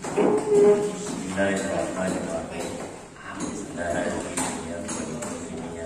Bismillahirrahmanirrahim. Nah, ini yang berikutnya.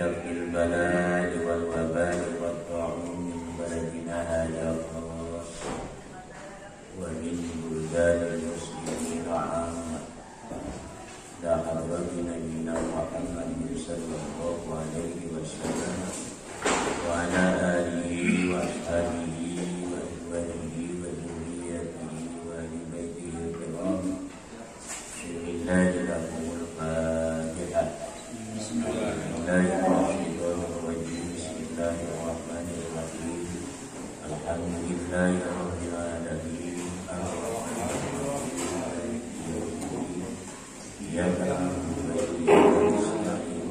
البلاء والوباء والطاعون من بلدنا هذا خاص ومن بلدان المسلمين عامة لا حضرة نبينا محمد صلى الله عليه وسلم وعلى آله وأصحابه وأزواجه وذريته وأهل بيته الكرام بسم الله لكم الفاتحة. بسم الله الرحمن الرحيم. بسم الله الرحمن الرحيم. الحمد لله رب العالمين. الرحمن الرحيم. إياك نعبد وإياك نستعين.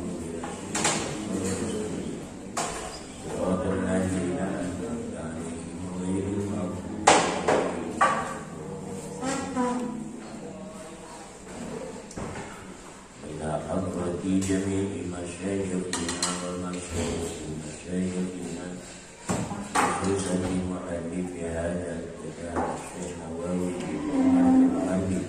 صراط الذين أنعمت عليهم غير المغضوب إلى حضرة جميع مشايخنا ومشايخ مشايخنا خصوصا لمؤلف هذا الكتاب الشيخ نواوي بن محمد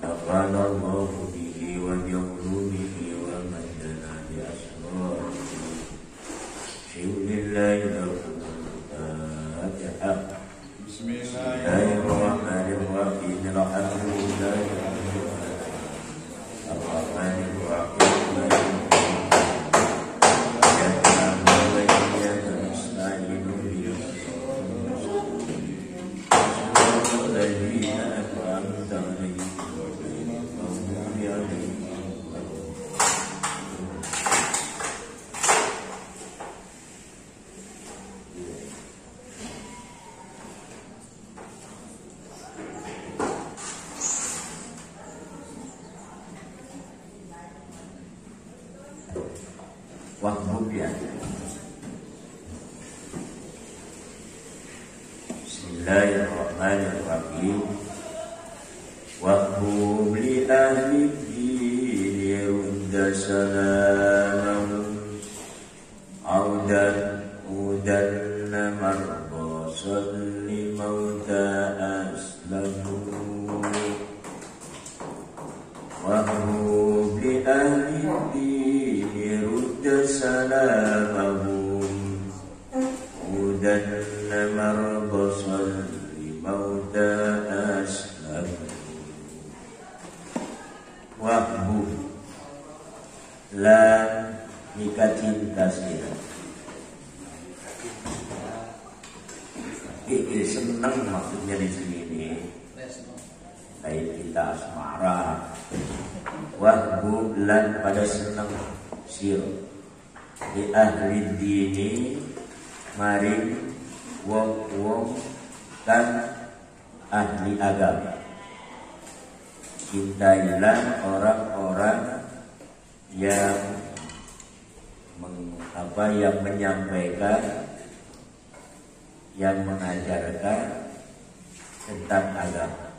نفعنا الله به وبعلومه ومدنا بأسراره. شيء لله لكم الفاتحة. بسم الله الرحمن الرحيم. الحمد لله رب العالمين الرحمن الرحيم. Wahbub ya. Bismillahirrahmanirrahim. Wahbub li ahli dini rudda salamahum audan marba salli mauta aslamu. Wahbub li ahli dini rudda salamahum udanna marbasal limauta aslamu. Wahbu la nikah cinta sih. Senang maksudnya di sini. Baik kita asmara. Wahbu lan pada senang sir di ahli dini maring wong-wong kan ahli agama. Cintailah orang-orang yang yang menyampaikan, yang mengajarkan tentang agama.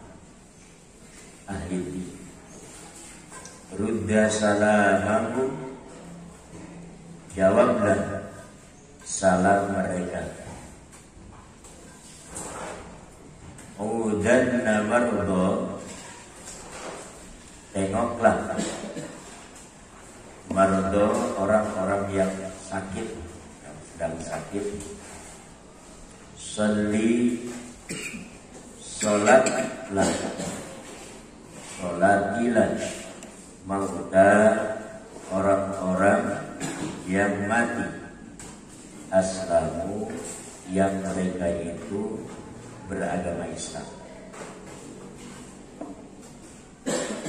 Ahli dini. Rudda salamakum, jawablah salam mereka. Udanna mardo, tengoklah mardo orang-orang yang sakit, yang sedang sakit. Salli, sholatlah, sholatilah mauta orang-orang yang mati aslamu yang mereka itu beragama Islam.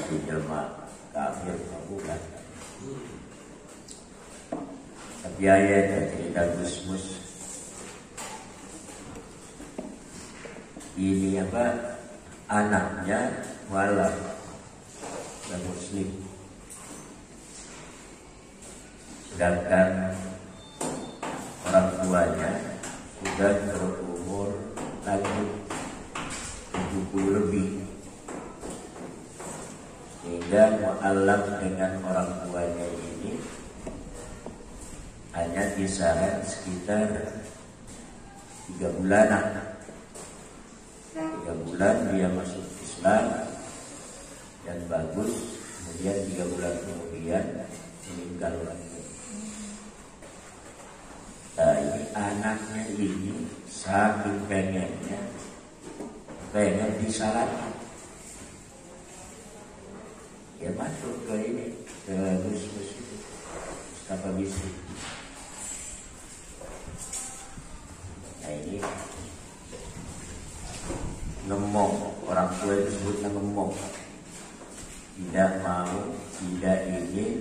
Di jelma kafir bukan. Tapi ayat cerita Gusmus ini apa? Anaknya walad dan muslim. sedangkan orang tuanya sudah berumur lanjut 70 lebih, sehingga mu'allaf dengan orang tuanya ini hanya kisaran sekitar 3 bulanan. 3 bulan dia masuk Islam dan bagus, kemudian 3 bulan kemudian meninggal lagi. Nah, ini anaknya ini saking pengen disalatkan, dia masuk ke ini, ke Gus itu, Mustafa Bisri. Nah ini ngemong, orang tua itu sebutnya ngemong, tidak mau, tidak ingin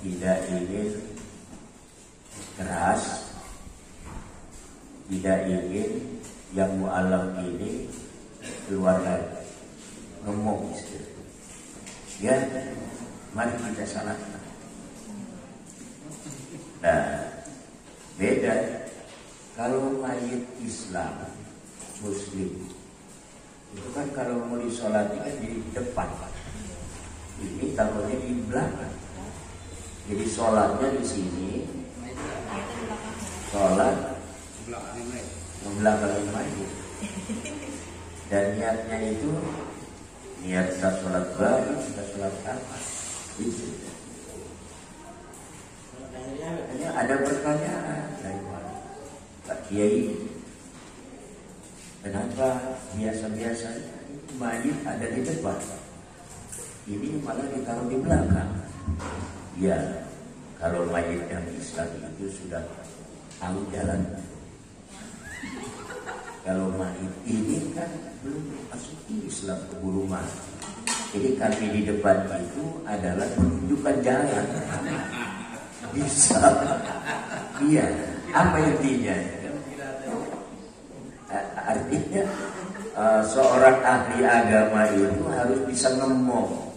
tidak ingin keras, tidak ingin yang mu'alaf ini keluar lagi, ngomong istilah. Ya, mari kita salatkan. Nah, beda kalau mayit Islam Muslim itu kan kalau mau disolati kan di depan, ini taruhnya di belakang. Jadi sholatnya di sini, sholat membelakangi mayit, dan niatnya itu niat kita sholat baru, kita sholat apa? Itu. Hanya ada pertanyaan dari Pak Kiai, kenapa biasa-biasa mayit ada di depan, ini malah ditaruh di belakang? Ya, kalau mayit yang Islam itu sudah tahu jalan. Kalau mayit ini kan belum masuk Islam ke rumah. Jadi kami di depan itu adalah menunjukkan jalan. Bisa. Iya. Apa intinya? Artinya seorang ahli agama itu harus bisa ngomong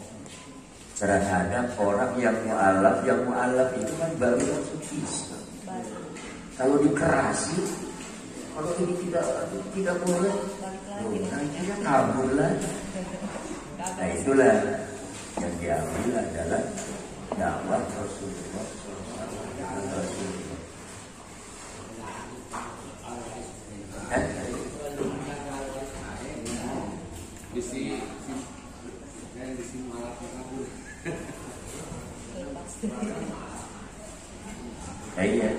terhadap orang yang mu'alaf itu kan baru masuk Islam. Kalau dikerasi, kalau ini tidak boleh, nantinya kabur lagi. Nah itulah yang diambil adalah dakwah Rasulullah. Iya,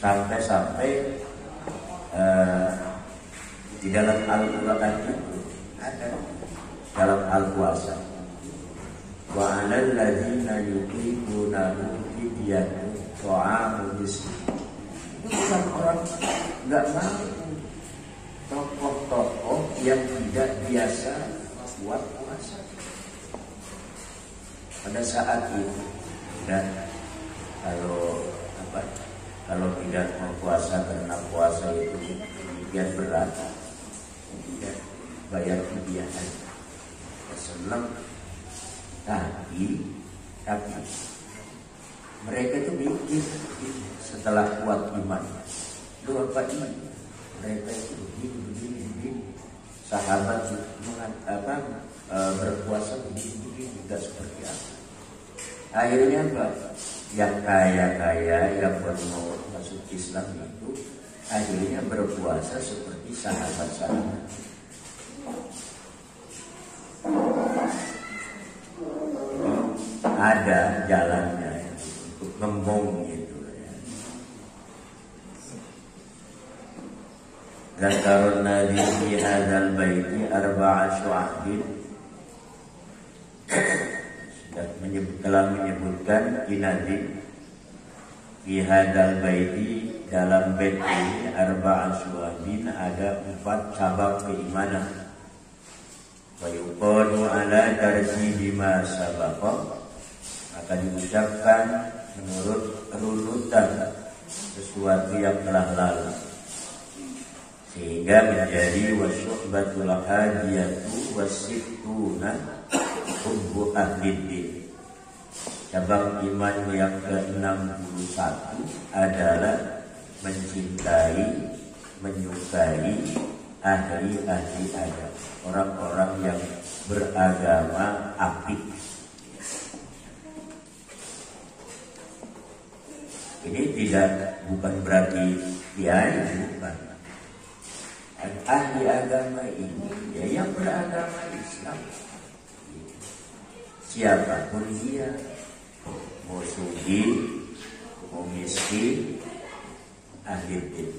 sampai di dalam Al-Quran itu ada dalam Al-Puasa, wa 'alal ladzina yuqimunahu fidyatun ta'amu miskin. Itu bukan orang nggak mampu, tokoh-tokoh yang tidak biasa buat puasa pada saat itu. Dan kalau tidak mau puasa karena puasa itu demikian berat, tidak bayar fidyah senang. Tapi mereka itu mikir setelah kuat iman, apa iman mereka itu begini. Sahabat berpuasa begini juga seperti apa. Akhirnya apa? Yang kaya yang baru mau masuk Islam itu akhirnya berpuasa seperti sahabat-sahabat. Ada jalannya untuk ngembong gitu ya. Zakarun Nabi fi hadzal baiti arba'a syu'abin. Telah menyebutkan Nabi fi hadzal baiti, dalam bait ini arba'a syu'abin, ada 4 cabang keimanan. Wa yuqadu ala tartibi ma sabaqa, maka diucapkan menurut runutan sesuatu yang telah lalu, sehingga menjadi wasyu'batul hadiyatu wasittuna hubbu ahlid din. Cabang iman yang ke-61 adalah mencintai, menyukai ahli-ahli agama, orang-orang yang beragama apik. Ini bukan berarti kiai, bukan. Ahli agama ini ya yang beragama Islam. Siapapun dia, mau sugih, mau miskin, ahli din.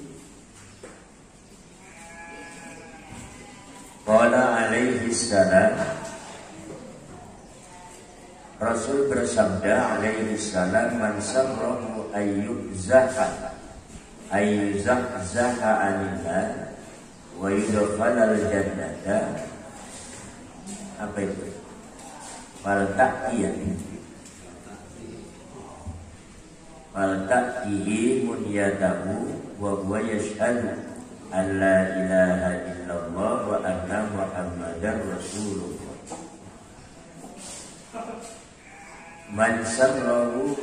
Qala alaihi salam, Rasul bersabda alaihi salam, man sarrahu ayyuzahha anillah wa yudkhalal jannata. Apa itu? Faltaqihi munyatahu wa huwa yashhadu an la ilaha illallah wa anna muhammadar rasulullah. Man sarrahu,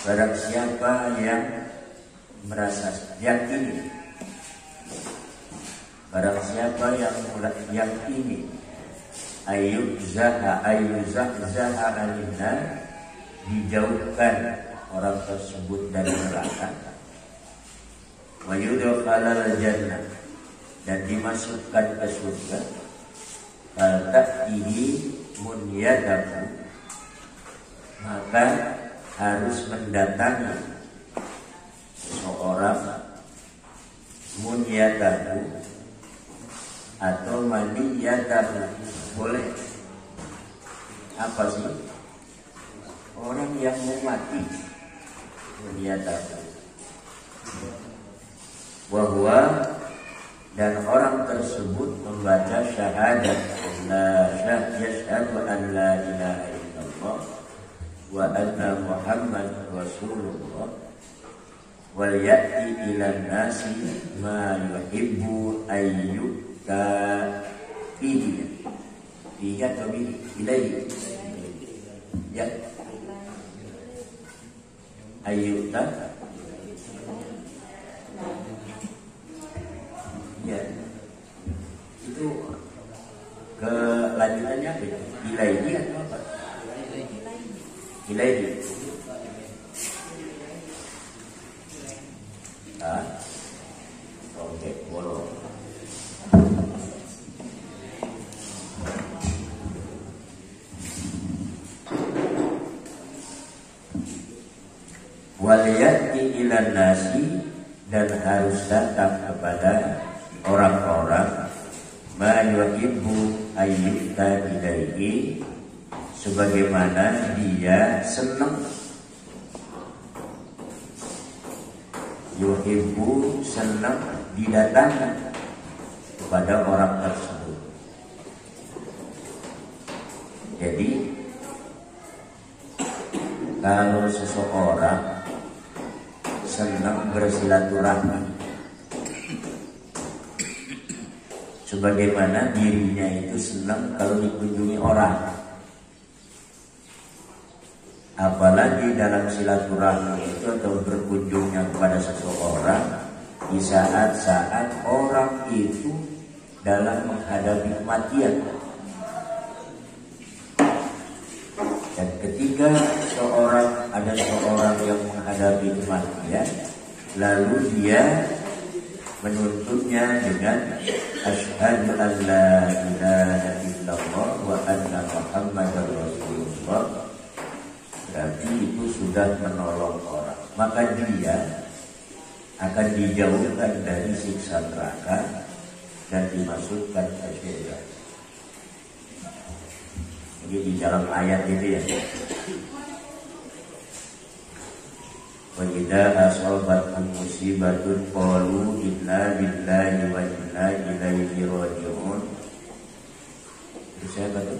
barang siapa yang merasa yakini, barang siapa yang yakini ayyuzahha alinna, dijauhkan orang tersebut dari neraka, wa yudkhalal jannah, dan dimasukkan ke surga, faltaqihi munyatahu, maka harus mendatangi seseorang munyatahu atau maniyatahu, boleh. Apa sih? Orang yang mau mati, munyatahu. Wahwa, dan orang tersebut membaca syahadat yashhadu an la ilaha illallah wa anna muhammad rasulullah, wal ya'ti ilan nasi ma yuhibbu ayyuka fihi atau ilaihi, ya ayyuka, ya itu kelanjutannya apa? Ilaihi atau apa? Ilaihi. Oke, boleh. Waliyati ilan nasi, dan harus datang kepada orang-orang ma yuhibbu ayyuta ilaihi, sebagaimana dia senang. Yuhibbu, senang didatangi kepada orang tersebut. Jadi kalau seseorang senang bersilaturahmi, sebagaimana dirinya itu senang kalau dikunjungi orang, apalagi dalam silaturahmi itu atau berkunjungnya kepada seseorang di saat-saat orang itu dalam menghadapi kematian. Dan ketika ada seorang yang menghadapi kematian, lalu dia menuntutnya dengan asyhadu an la ilaha illallah wa anna muhammadar rasulullah, berarti itu sudah menolong orang, maka dia akan dijauhkan dari siksa neraka dan dimasukkan ke surga. Jadi di dalam ayat itu ya, wa idza asabatkum musibatun qalu inna lillahi wa inna ilaihi raji'un. Itu saya baca.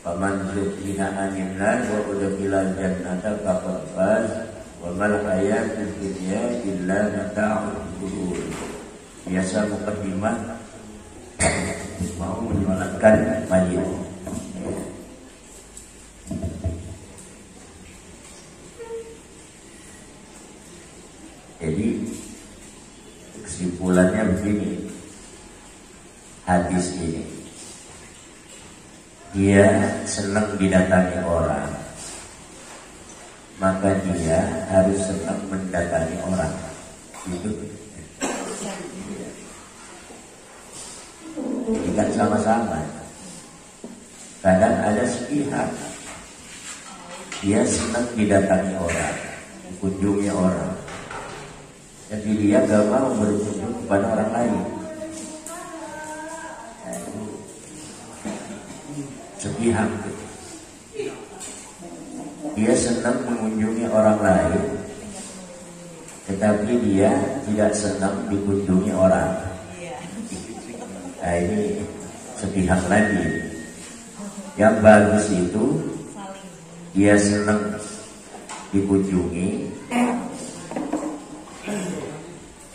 Faman zuhziha 'anil nar wa udkhilal jannata faqad faz wa mal hayatud dunya illa mata'ul ghurur. biasa mukadimah mau menyolatkan mayit. Jadi kesimpulannya begini, hadis ini dia senang didatangi orang, maka dia harus senang mendatangi orang. Itu ini kan sama-sama. Kadang ada sepihak dia senang didatangi orang, kunjungi orang, jadi dia gak mau berkunjung kepada orang lain. Sepihak dia senang mengunjungi orang lain, tetapi dia tidak senang dikunjungi orang. Nah ini sepihak lagi. Yang bagus itu dia senang dikunjungi,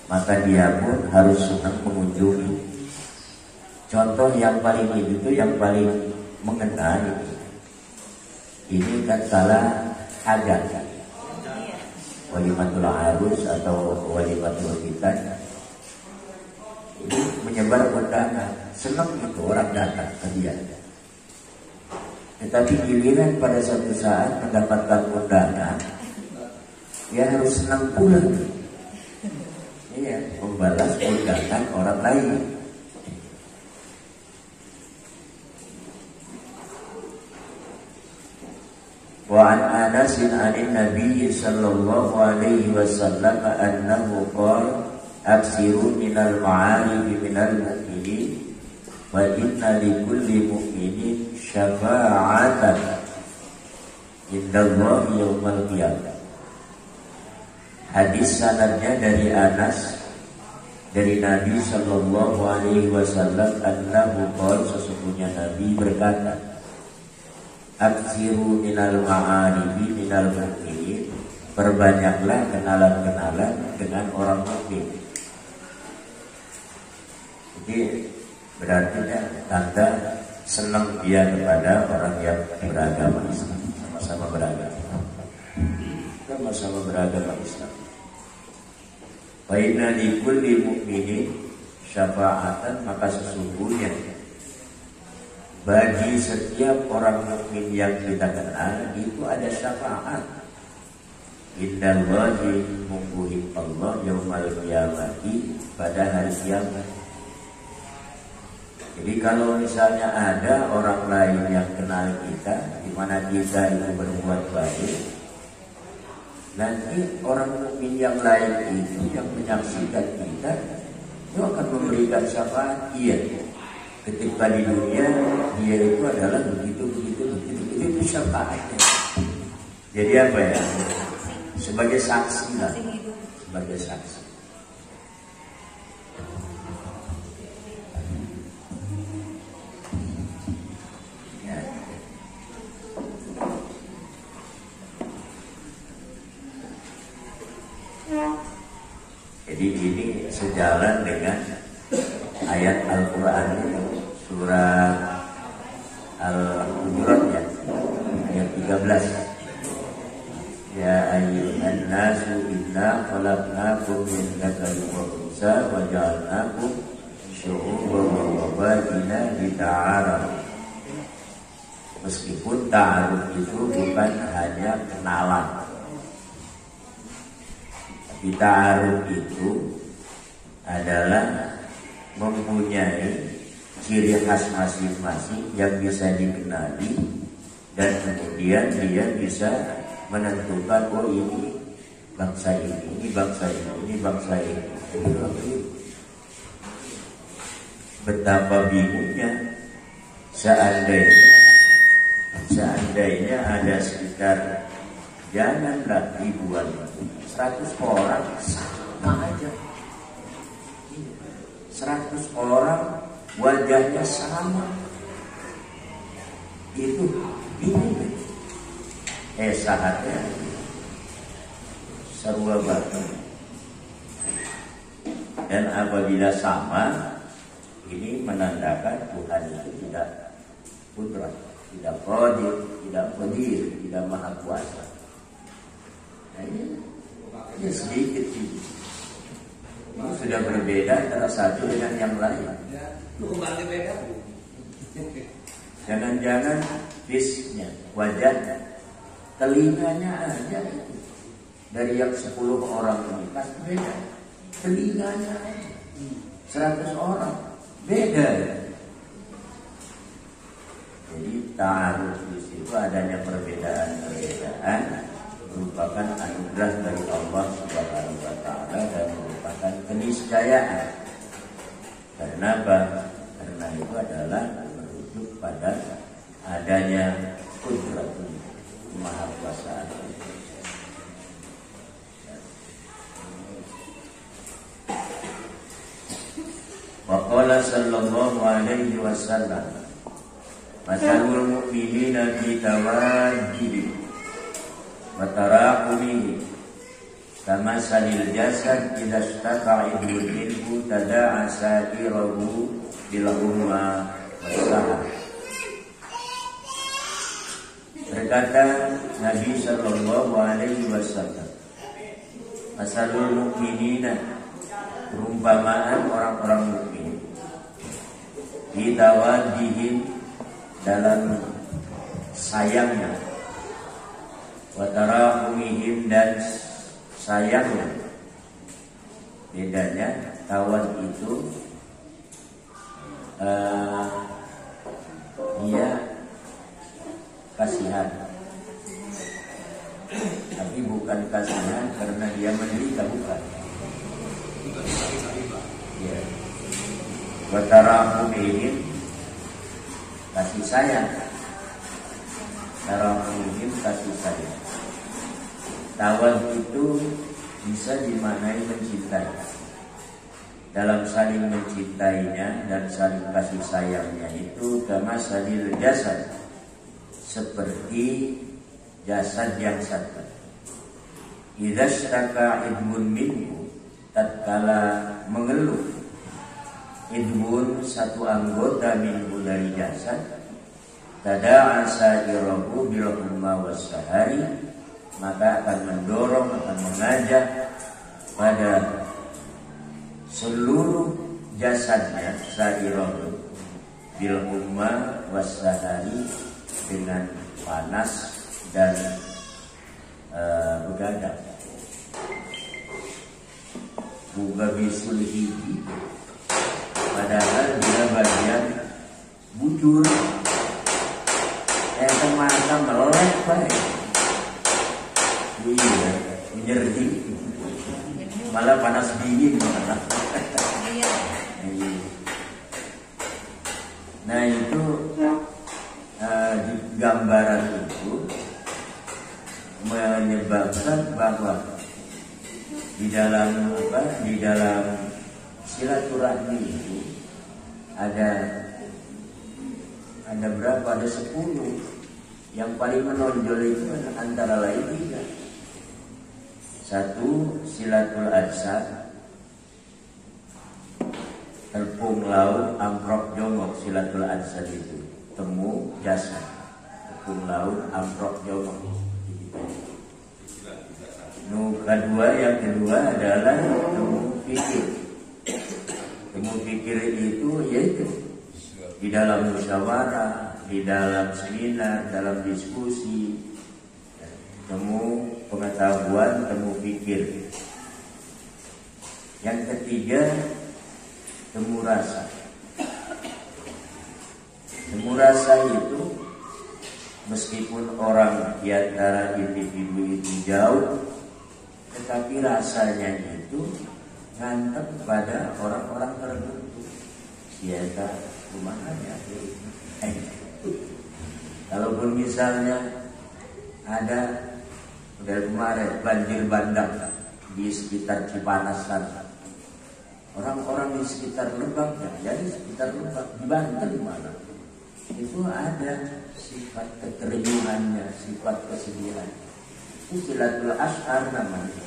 maka dia pun harus senang mengunjungi. Contoh yang paling itu yang paling mengenal ini kan salah hajat kan, walimatul arus atau walimatul khitan. Ini menyebar undangan, senang itu orang datang ke dia. Tetapi giliran pada suatu saat mendapatkan undangan, dia harus senang pula. Iya, membalas undangan orang lain. Wa an Anas bin Nabi sallallahu alaihi wasallam annahu qala aksiru minal ma'arif minal mu'minin wa inna likulli mu'minin syafa'atan indallahi yawmal qiyamah. Hadis sanadnya dari Anas dari Nabi sallallahu alaihi wasallam annahu qala, sesungguhnya Nabi berkata, aksiru minal ma'arifi minal mu'minin, perbanyaklah kenalan-kenalan dengan orang mukmin. Jadi berarti tanda senang dia kepada orang yang beragama Islam, sama-sama beragama, sama-sama beragama Islam. Wa inna likulli mu'minin syafa'atan, maka sesungguhnya bagi setiap orang mukmin yang kita kenal itu ada syafaat. Indallahi, mungguhi Allah yaumal qiyamati, pada hari kiamat. Jadi kalau misalnya ada orang lain yang kenal kita, di mana kita itu berbuat baik, nanti orang mukmin yang lain itu yang menyaksikan kita itu akan memberikan syafaat. Iya, ketika di dunia dia itu adalah begitu itu syafaatnya. Jadi apa ya? Sebagai saksi lah, sebagai saksi. Ya. Jadi ini sejalan dengan ayat Al-Quran surah Al-Hujurat ya, ayat 13. Ya ayyuhan nasu inna khalaqnakum min dzakarin wa unsa wa ja'alnakum syu'uban wa qabaila lita'arafu. Meskipun ta'aruf itu bukan hanya kenalan, tapi ta'aruf itu adalah mempunyai ciri khas masing-masing yang bisa dikenali, dan kemudian dia bisa menentukan, oh ini bangsa ini bangsa ini bangsa ini. Betapa bingungnya seandainya ada sekitar, janganlah ribuan, 100 orang sama aja, 100 orang wajahnya sama, itu bingung. Saatnya sarwa banget. Dan apabila sama, ini menandakan Tuhan itu tidak kudrat, tidak qadir, tidak qadir, tidak maha kuasa. Nah, ini sedikit ini sudah berbeda antara satu dengan yang lain. Jangan-jangan fisiknya, wajahnya, telinganya aja itu. Dari yang 10 orang ini kan beda. Telinganya 100 orang beda. Jadi ta'aruf di situ adanya perbedaan-perbedaan merupakan anugerah dari Allah Subhanahu wa taala dan merupakan keniscayaan. Karena apa? Karena itu adalah merujuk pada adanya kudratul maha kuasaan. Wa qala sallallahu alaihi wasallam, masalul mu'minina fi tawaddihim wa tarahumihim kama salil jasad idza istata'a idhu tada'a sa'irahu bil humma was-sahar. Berkata Nabi sallallahu alaihi wasallam, masalul mu'minina, perumpamaan orang-orang mukmin, bitawadihim, dalam sayangnya, watarahumihim, dan sayangnya. Bedanya tawad itu dia kasihan, tapi bukan kasihan karena dia menderita, bukan. Ya. Watarahumihim, kasih sayang. Tarahumihim, kasih sayang. Tawad itu bisa dimaknai mencintai. Dalam saling mencintainya dan saling kasih sayangnya itu kama salil jasad, seperti jasad yang satu. Idza shtaka idmun minhu, tatkala mengeluh idmun, satu anggota minhu dari jasad, tada'a sa'irahu bil humma was-sahari, maka akan mendorong, akan mengajak pada seluruh jasadnya sa'irahu bil humma was-sahari, dengan panas dan begadang. Buka bisul hiji, padahal dia bagian bujur, mata meleleh baik. Iya, menyerdi, malah panas dingin malah. Nah itu di gambaran itu menyebabkan bahwa di dalam silaturahmi itu ada berapa? Ada 10. Yang paling menonjol itu antara lain 3. 1, silatul adsa, telpung laut amprok jongok. Silatul adsa itu temu jasa, telpung laut amprok jongok. Yang kedua adalah temu fikir. Temu fikir itu yaitu di dalam musyawarah, di dalam seminar, dalam diskusi, temu pengetahuan, temu fikir. Yang ketiga, temu rasa. Temu rasa itu meskipun orang di antara individu itu jauh, tetapi rasanya itu ngantek pada orang-orang tertentu. Siapa rumahnya? Kalaupun misalnya ada dari kemarin banjir bandang di sekitar Cipanas sana, orang-orang di sekitar Lebak, jadi sekitar Lebak di Banten mana, itu ada sifat keteriumannya, sifat kesedihan. Itu silatul ashar namanya.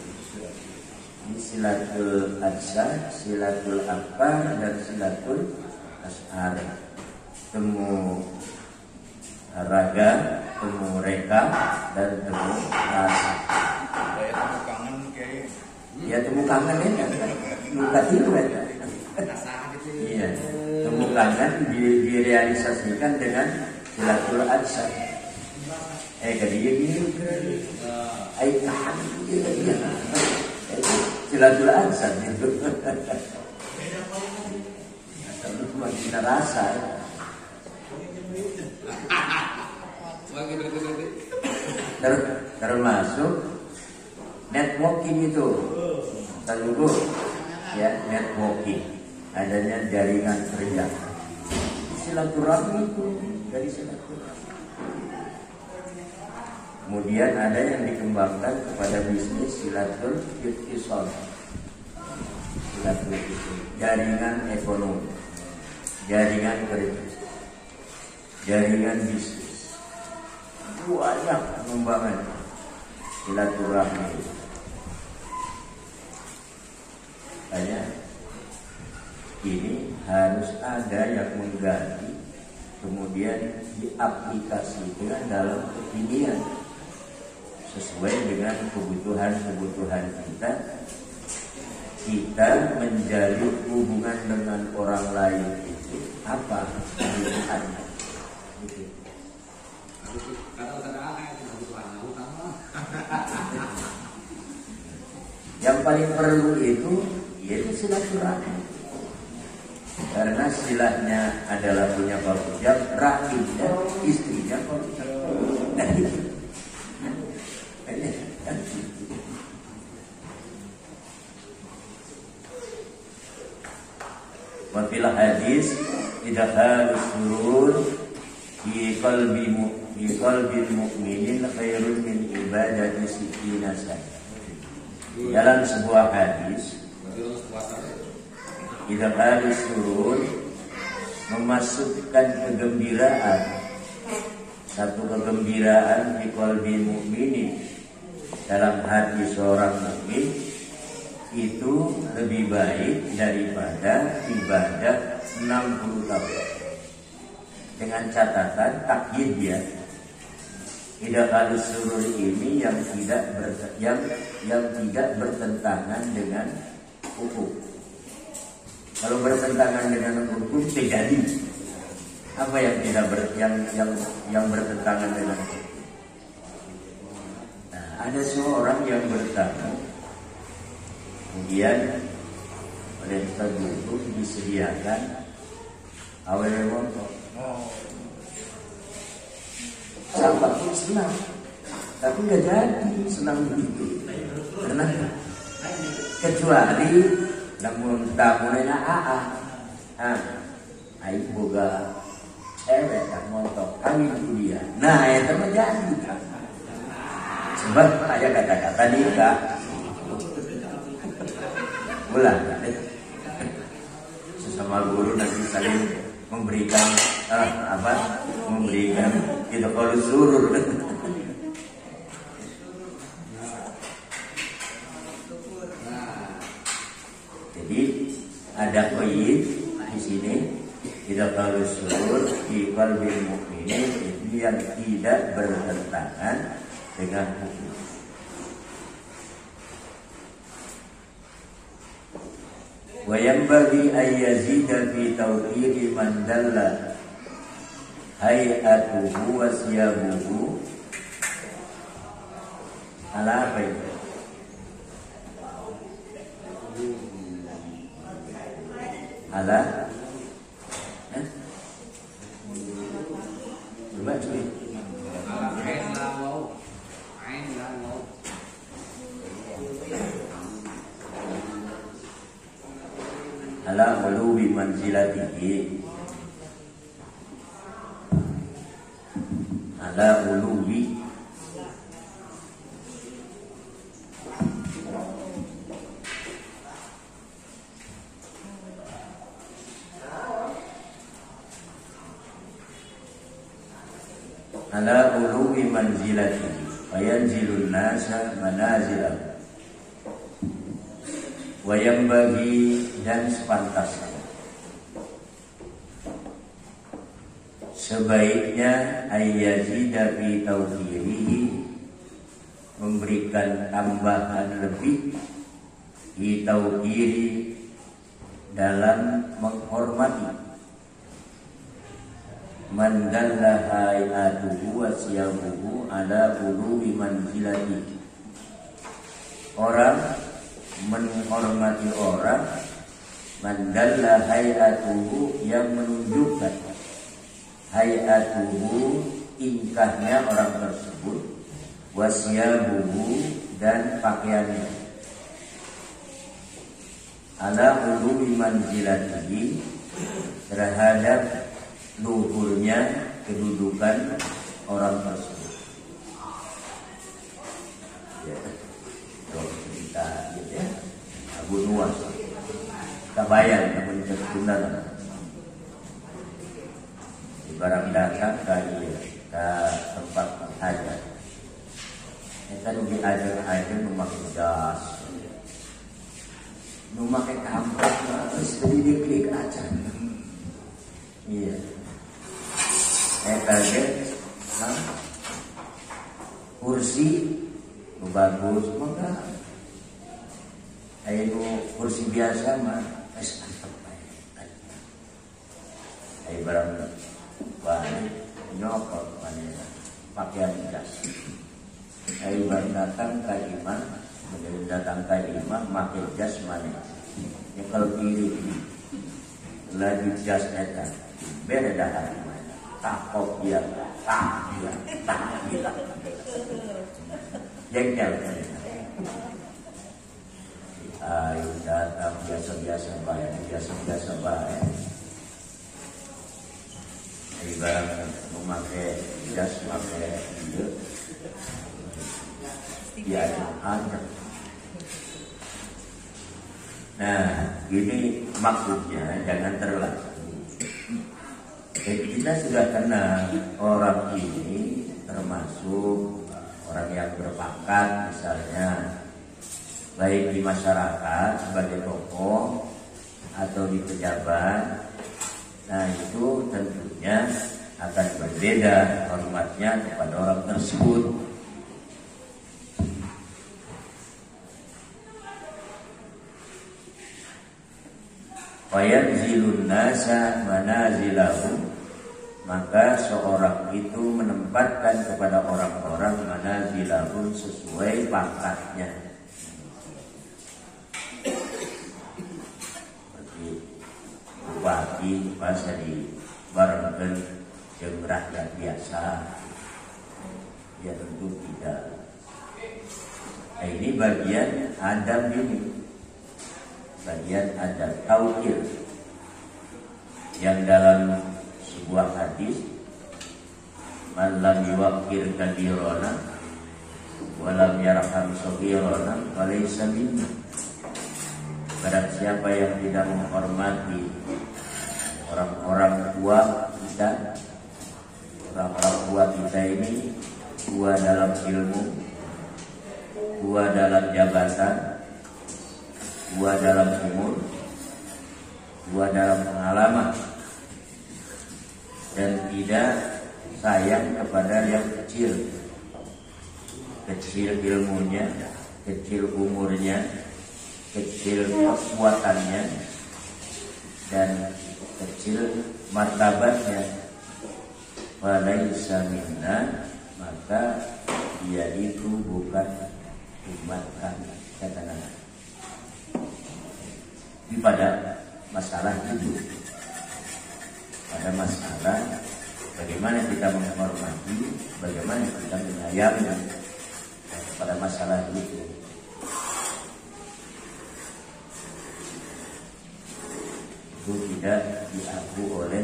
silatul adsa, silatul akbar, dan silatul ashar. Temu raga, temu reka, dan temu rasa. Kayak temu kangen kayak. Ya temu kangen ya, luka tiru ya. Iya, temu kangen direalisasikan dengan silatul adsa. Dia gini, ayo tahan gitu. Silatul adsa itu. Kalau cuma kita rasa. Termasuk networking itu. Terlalu ya networking. Adanya jaringan kerja. Silaturahmi itu dari silaturahmi. Kemudian ada yang dikembangkan kepada bisnis silatul ittisal. Silatul ittisal, jaringan ekonomi, jaringan kerja, jaringan bisnis. Banyak pengembangan silaturahmi. Hanya ini harus ada yang mengganti, kemudian diaplikasikan dalam kekinian sesuai dengan kebutuhan kita. Kita menjalin hubungan dengan orang lain itu apa kebutuhannya? Gitu. Yang paling perlu itu yaitu silaturahmi. Karena silahnya adalah punya jam, rahimnya istrinya Wafilah hadis tidak harus surur di qalbi mu'minin khairun min ibadati sittina sana. Dalam sebuah hadis tidak harus surur memasukkan kegembiraan, satu kegembiraan di qalbi mu'minin dalam hati seorang mukmin itu lebih baik daripada ibadah 60 tahun. Dengan catatan takyid ya. Tidak harus surur ini yang tidak bertentangan dengan hukum. Kalau bertentangan dengan hukum tidak jadi. Apa yang tidak yang bertentangan dengan hukum? Nah, ada seorang yang bertamu, kemudian oleh Ustaz itu disediakan awal motor. Sahabat pun senang, tapi nggak jadi senang begitu. Karena kecuali namun tamunya ayo boga cewek tak motor kami itu dia. Nah itu menjadi sebab ada kata-kata nikah ulang sesama guru nanti saling memberikan memberikan itu kalau surur. Jadi ada qaid di sini tidak kalau surur di qalbi mukminin itu yang tidak bertentangan dengan hukum. Wa yanbaghi an yazida fi tawqiri man dalla hay'atuhu wa siyabuhu ala baik. Ala coba cuy. Ala ulubi manzilatihi, ala ulubi ala ulubi manzilatihi fayanzilun nasa manazilahu. Wayang bagi dan sepantasnya, sebaiknya ayyazida fi tauqirihi, memberikan tambahan lebih fi tauqiri, dalam menghormati, man dalla hayatuhu wa siyamuhu ala uluwi manzilati, orang menghormati orang, man dalla hayatuhu, yang menunjukkan hayatuhu, tingkahnya orang tersebut, wa siyamuhu, dan pakaiannya, ala uluwi manzilatihi, terhadap luhurnya kedudukan orang tersebut. Ya, cerita gitu ya. Abu Nuwas, kabayan namun keturunan. Barang datang ke tempat hajat. Kita di hajat memakai jas, memakai kampret, sedih klik aja. Iya. Kaget, kursi bagus, maka ayo kursi biasa mah, ayo barang baik, nyokot mana pakaian jas. Ayo barang datang ke imam, menjadi datang ke imam, pakai jas mana? Ya kalau kiri lagi jas eta, beda dah. Takut dia, tak gila. Jengkel. Ayo datang biasa-biasa baik. Ibarat memakai jas, memakai dia, dia ada. Nah, ini maksudnya jangan terlalu. Jadi kita sudah kenal orang ini termasuk orang yang berpangkat, misalnya baik di masyarakat sebagai tokoh atau di pejabat. Nah itu tentunya akan berbeda hormatnya kepada orang tersebut. Fayanzilun nasa manazilahum, maka seorang itu menempatkan kepada orang-orang manazilahum sesuai pangkatnya. Seperti bupati masa di barengkeun jeung rakyat biasa, ya tentu tidak. Nah, ini bagian adab ini. Bagian ada tauqir yang dalam sebuah hadis, man lam yuwaqqir kabirana wa lam yarham saghirana falaysa minna. Barang siapa yang tidak menghormati orang-orang tua kita, orang-orang tua kita ini tua dalam ilmu, tua dalam jabatan, tua dalam umur, tua dalam pengalaman, dan tidak sayang kepada yang kecil, kecil ilmunya, kecil umurnya, kecil kekuatannya, dan kecil martabatnya, walaysa minna, maka dia itu bukan umat kami, kata Nabi. Pada masalah itu, pada masalah bagaimana kita menghormati, bagaimana kita menyayangi, pada masalah itu tidak diaku oleh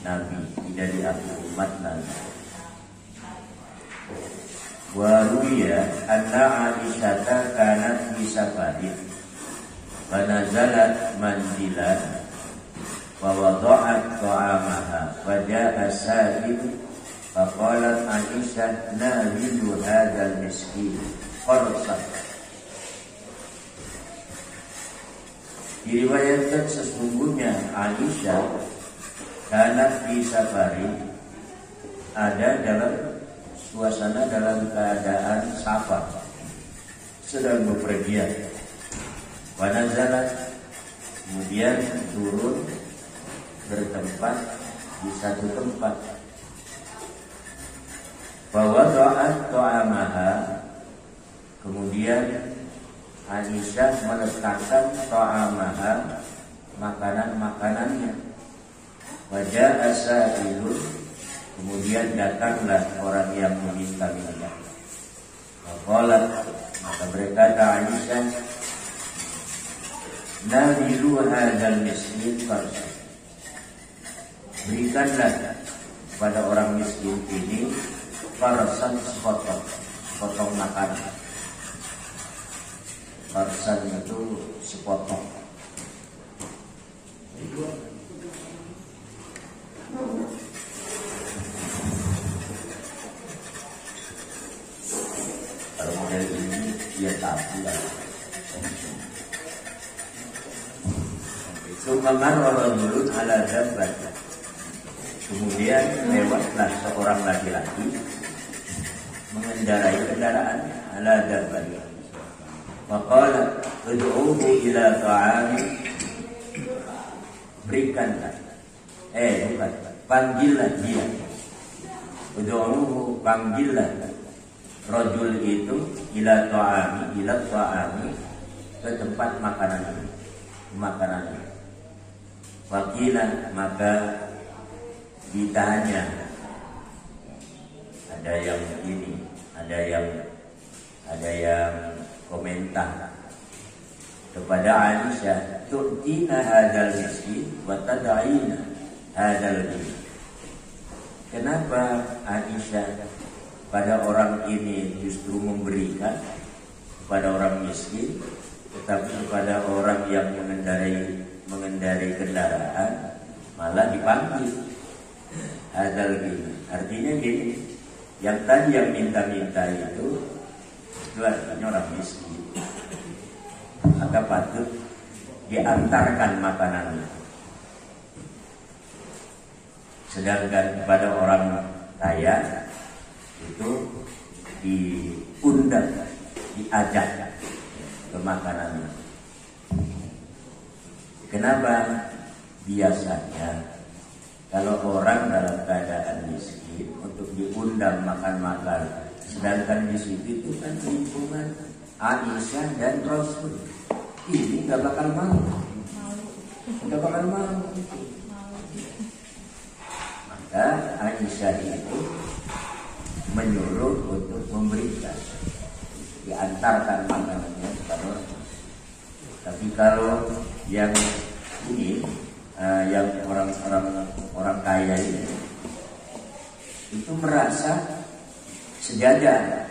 Nabi, tidak diaku umat Nabi. Wa ruwiya anna Aisyah kanat bisa safarin fanazalat manzilan wa wada'at ta'amaha wa ja'a sa'id faqalat Aisyah nawilu hadzal miskin qarsan. Diriwayatkan sesungguhnya Aisyah karena di safari ada dalam suasana dalam keadaan safar sedang bepergian. Wa nazalat, kemudian turun bertempat di satu tempat. Bahwa doa ta'amaha, kemudian Aisyah meletakkan ta'amaha, makanan-makanannya. Wajah asailun, kemudian datanglah orang yang meminta-minta. Maqalat, maka berkata Aisyah, nabilu hadzal miskin farsa, berikanlah pada orang miskin ini farsan sepotong makanan. Farsan itu sepotong. Kalau model ini dia tahu lah. Sumamar rajulun ala dabbat. Kemudian lewatlah seorang laki-laki mengendarai kendaraannya ala dabbat. Maqala ud'uhu ila ta'ami, berikanlah bukan, panggillah dia. Ud'uhu, panggillah rajul itu ila ta'ami ke tempat makanan. Wakilah, maka ditanya, ada yang ini, ada yang komentar kepada Aisyah, tu'tina hadzal miskin wa tad'ina hadzal ghina. Kenapa Aisyah pada orang ini justru memberikan kepada orang miskin, tetapi kepada orang yang mengendarai kendaraan malah dipanggil hadzal ghina? Artinya gini, yang tadi yang minta-minta itu artinya orang miskin, maka patut diantarkan makanannya. Sedangkan kepada orang kaya itu diundang, diajak ke makanannya. Kenapa? Biasanya kalau orang dalam keadaan miskin untuk diundang makan-makan, sedangkan di situ itu kan lingkungan Aisyah dan Rasul, ini nggak bakal mau. Maka Aisyah itu menyuruh untuk memberikan, diantarkan makanannya kepada orang. Tapi kalau yang ini, yang orang kaya ini, itu merasa sejajar,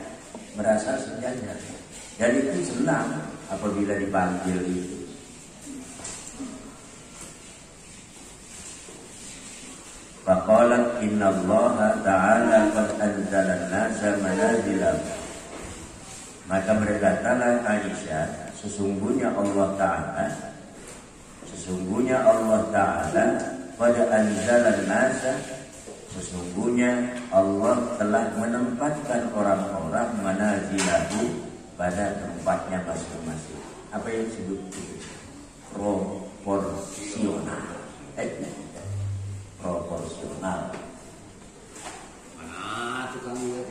dan itu senang apabila dipanggil itu. Faqalat innallaha ta'ala qad anzala an-nasa manazilah. Maka berkatalah Aisyah, sesungguhnya Allah Ta'ala pada anzala an-nasa, sesungguhnya Allah telah menempatkan orang-orang manazilahu pada tempatnya masing-masing. Apa yang disebut itu? Proporsional. Proporsional. Mana tukang mana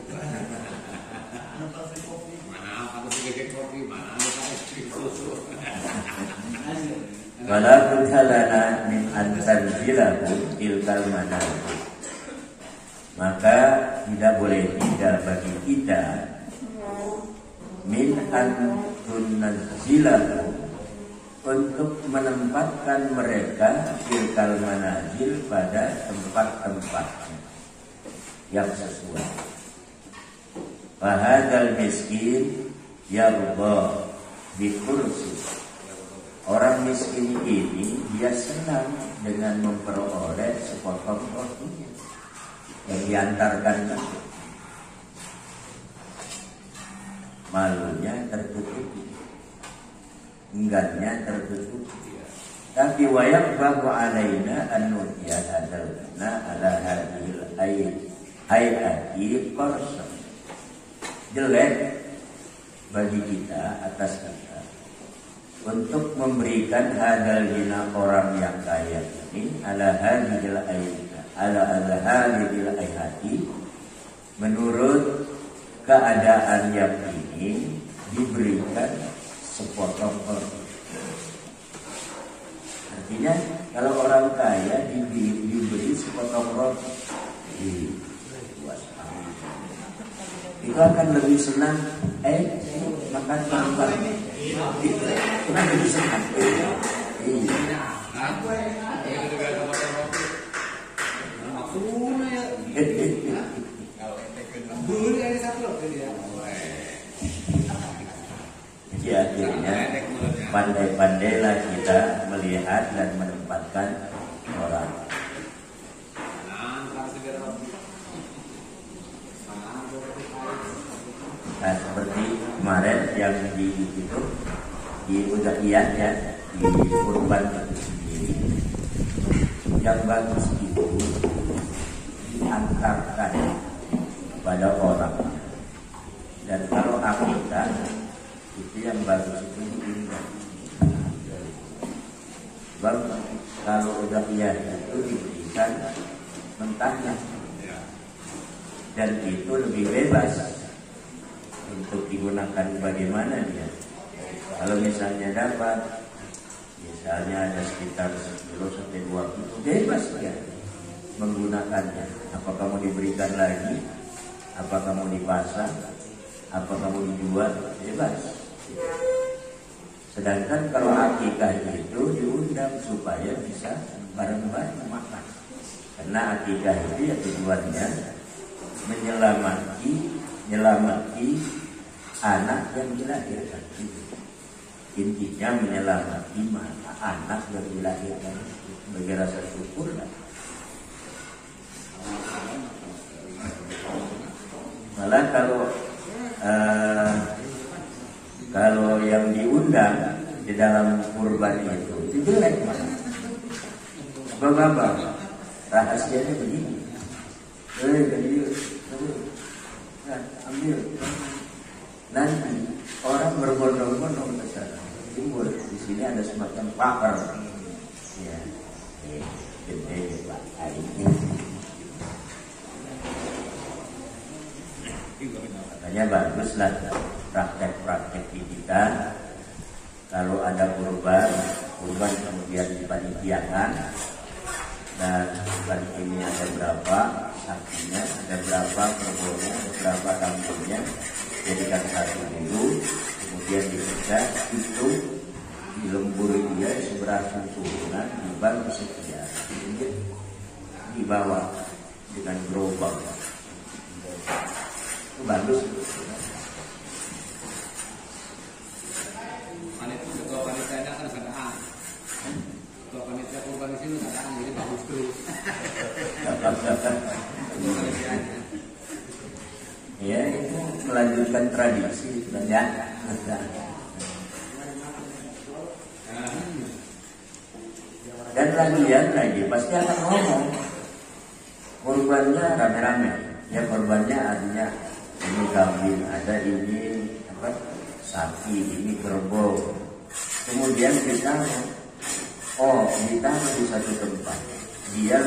kopi, mana es krim susu. Wala budhalana min antanzilahu tilkal manazil. Maka tidak boleh tidak bagi kita min antunzilahu, untuk menempatkan mereka tilkal manazil pada tempat-tempatnya yang sesuai. Fahadzal miskin yarda bi kursi. Orang miskin ini dia senang dengan memperoleh sepotong rotinya yang diantarkan. Malunya tertutupi, enggannya tertutupi. Tapi wayak bahu alaina an-nutiya hadalna ala hadhil ayati qarsa. Jelek bagi kita, atas kita, untuk memberikan hadal dina orang yang kaya ini ala hadhil ayati, menurut keadaan yang ini diberikan sepotong roti. Artinya kalau orang kaya diberi sepotong roti, itu akan lebih senang. Makan makan, itu kan lebih senang. Jadi akhirnya pandai-pandailah kita melihat dan menempatkan orang. Nah, seperti kemarin yang di itu di Udaiyah ya, di kurban itu sendiri, yang bagus itu diantarkan pada orang. Dan kalau akikah itu yang bagus itu diundang. Sebab kalau Udaiyah itu diberikan mentahnya, dan itu lebih bebas untuk digunakan bagaimana dia. Kalau misalnya dapat, misalnya ada sekitar 10 sampai 2 kilo, bebas dia menggunakannya. Apakah mau diberikan lagi, apakah mau dipasang, apakah mau dijual, bebas. Sedangkan kalau akikah itu diundang supaya bisa bareng-bareng makan. Karena akikah itu ya tujuannya menyelamati anak yang dilahirkan. Intinya menyelamati anak yang dilahirkan sebagai rasa syukur. Malah kalau yang diundang di dalam kurban itu jelek malah. Sebab rahasianya begini. Ambil. Nanti orang berbondong-bondong ke sana. Timbul di sini ada semacam pakar. Ya. Gede Pak hari ini. Makanya baguslah praktek-praktek di kita. Kalau ada kurban kemudian dipanitiakan, dan kurban ini ada berapa saksinya, ada berapa kerbonya, ada berapa kampungnya, jadikan satu dulu, kemudian dipecah, itu dilemburi dia seberapa turunan, dibangun sekian, dibawa dengan gerobak. Itu bagus. Ketua panitianya kan sadaan. Ketua panitia kurban di sini sadaan, jadi bagus terus. Ya, itu melanjutkan tradisi banyak. Dan lagi pasti akan ngomong korbannya rame-rame. Ya, korbannya artinya ini kambing, ada ini sapi, ini kerbau. Kemudian kita ditaruh di satu tempat. Dia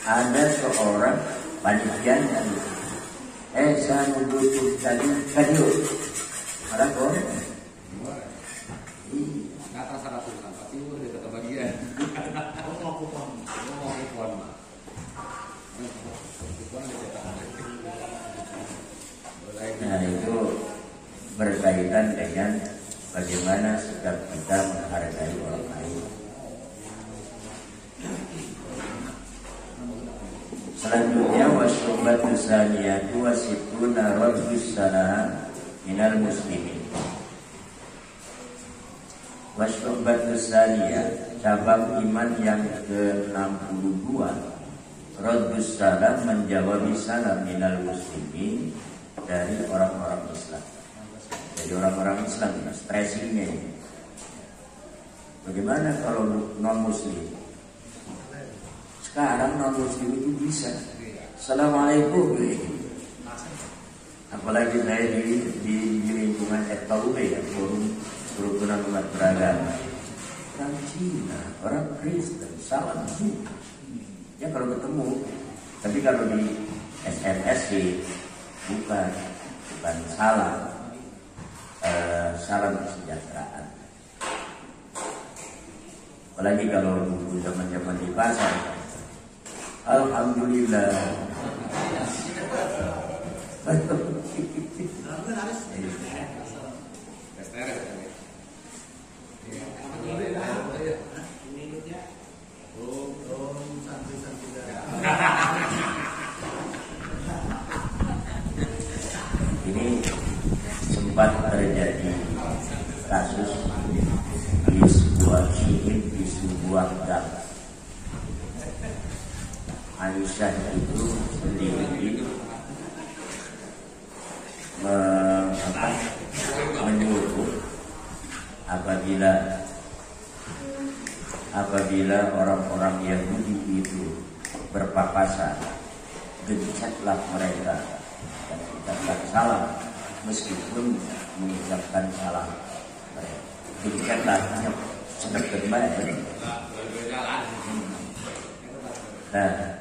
ada seorang panitianya. Saya butuh tadi kadio. Ada kok? Nggak atas 100 tapi udah kata bagian. Mau kupon mah. Nah, itu berkaitan dengan bagaimana sikap kita menghargai orang lain. Selanjutnya wasyubatu saniyatu wasituna rabbus sana minal muslimin. Wasyubatu saniyah, cabang iman yang ke-62, rabbus salam, menjawab salam minal muslimin, dari orang-orang Islam. Jadi orang-orang Islam, stressingnya ini. Bagaimana kalau non muslim? Sekarang non muslim itu bisa. Assalamualaikum. Apalagi saya di lingkungan FKUB ya, forum kerukunan umat beragama. Orang Cina, orang Kristen, salam juga. Ya kalau ketemu. Tapi kalau di SMS sih bukan salam. Salam kesejahteraan. Apalagi kalau dulu zaman di pasar, alhamdulillah. Ini sempat terjadi kasus di sebuah syirik di sebuah gang. Aisyah itu sendiri menyuruh apabila orang-orang Yahudi itu berpapasan, gencetlah mereka dan ucapkan salam meskipun mengucapkan salam mereka. Gencetlah sedap terbaik. Nah,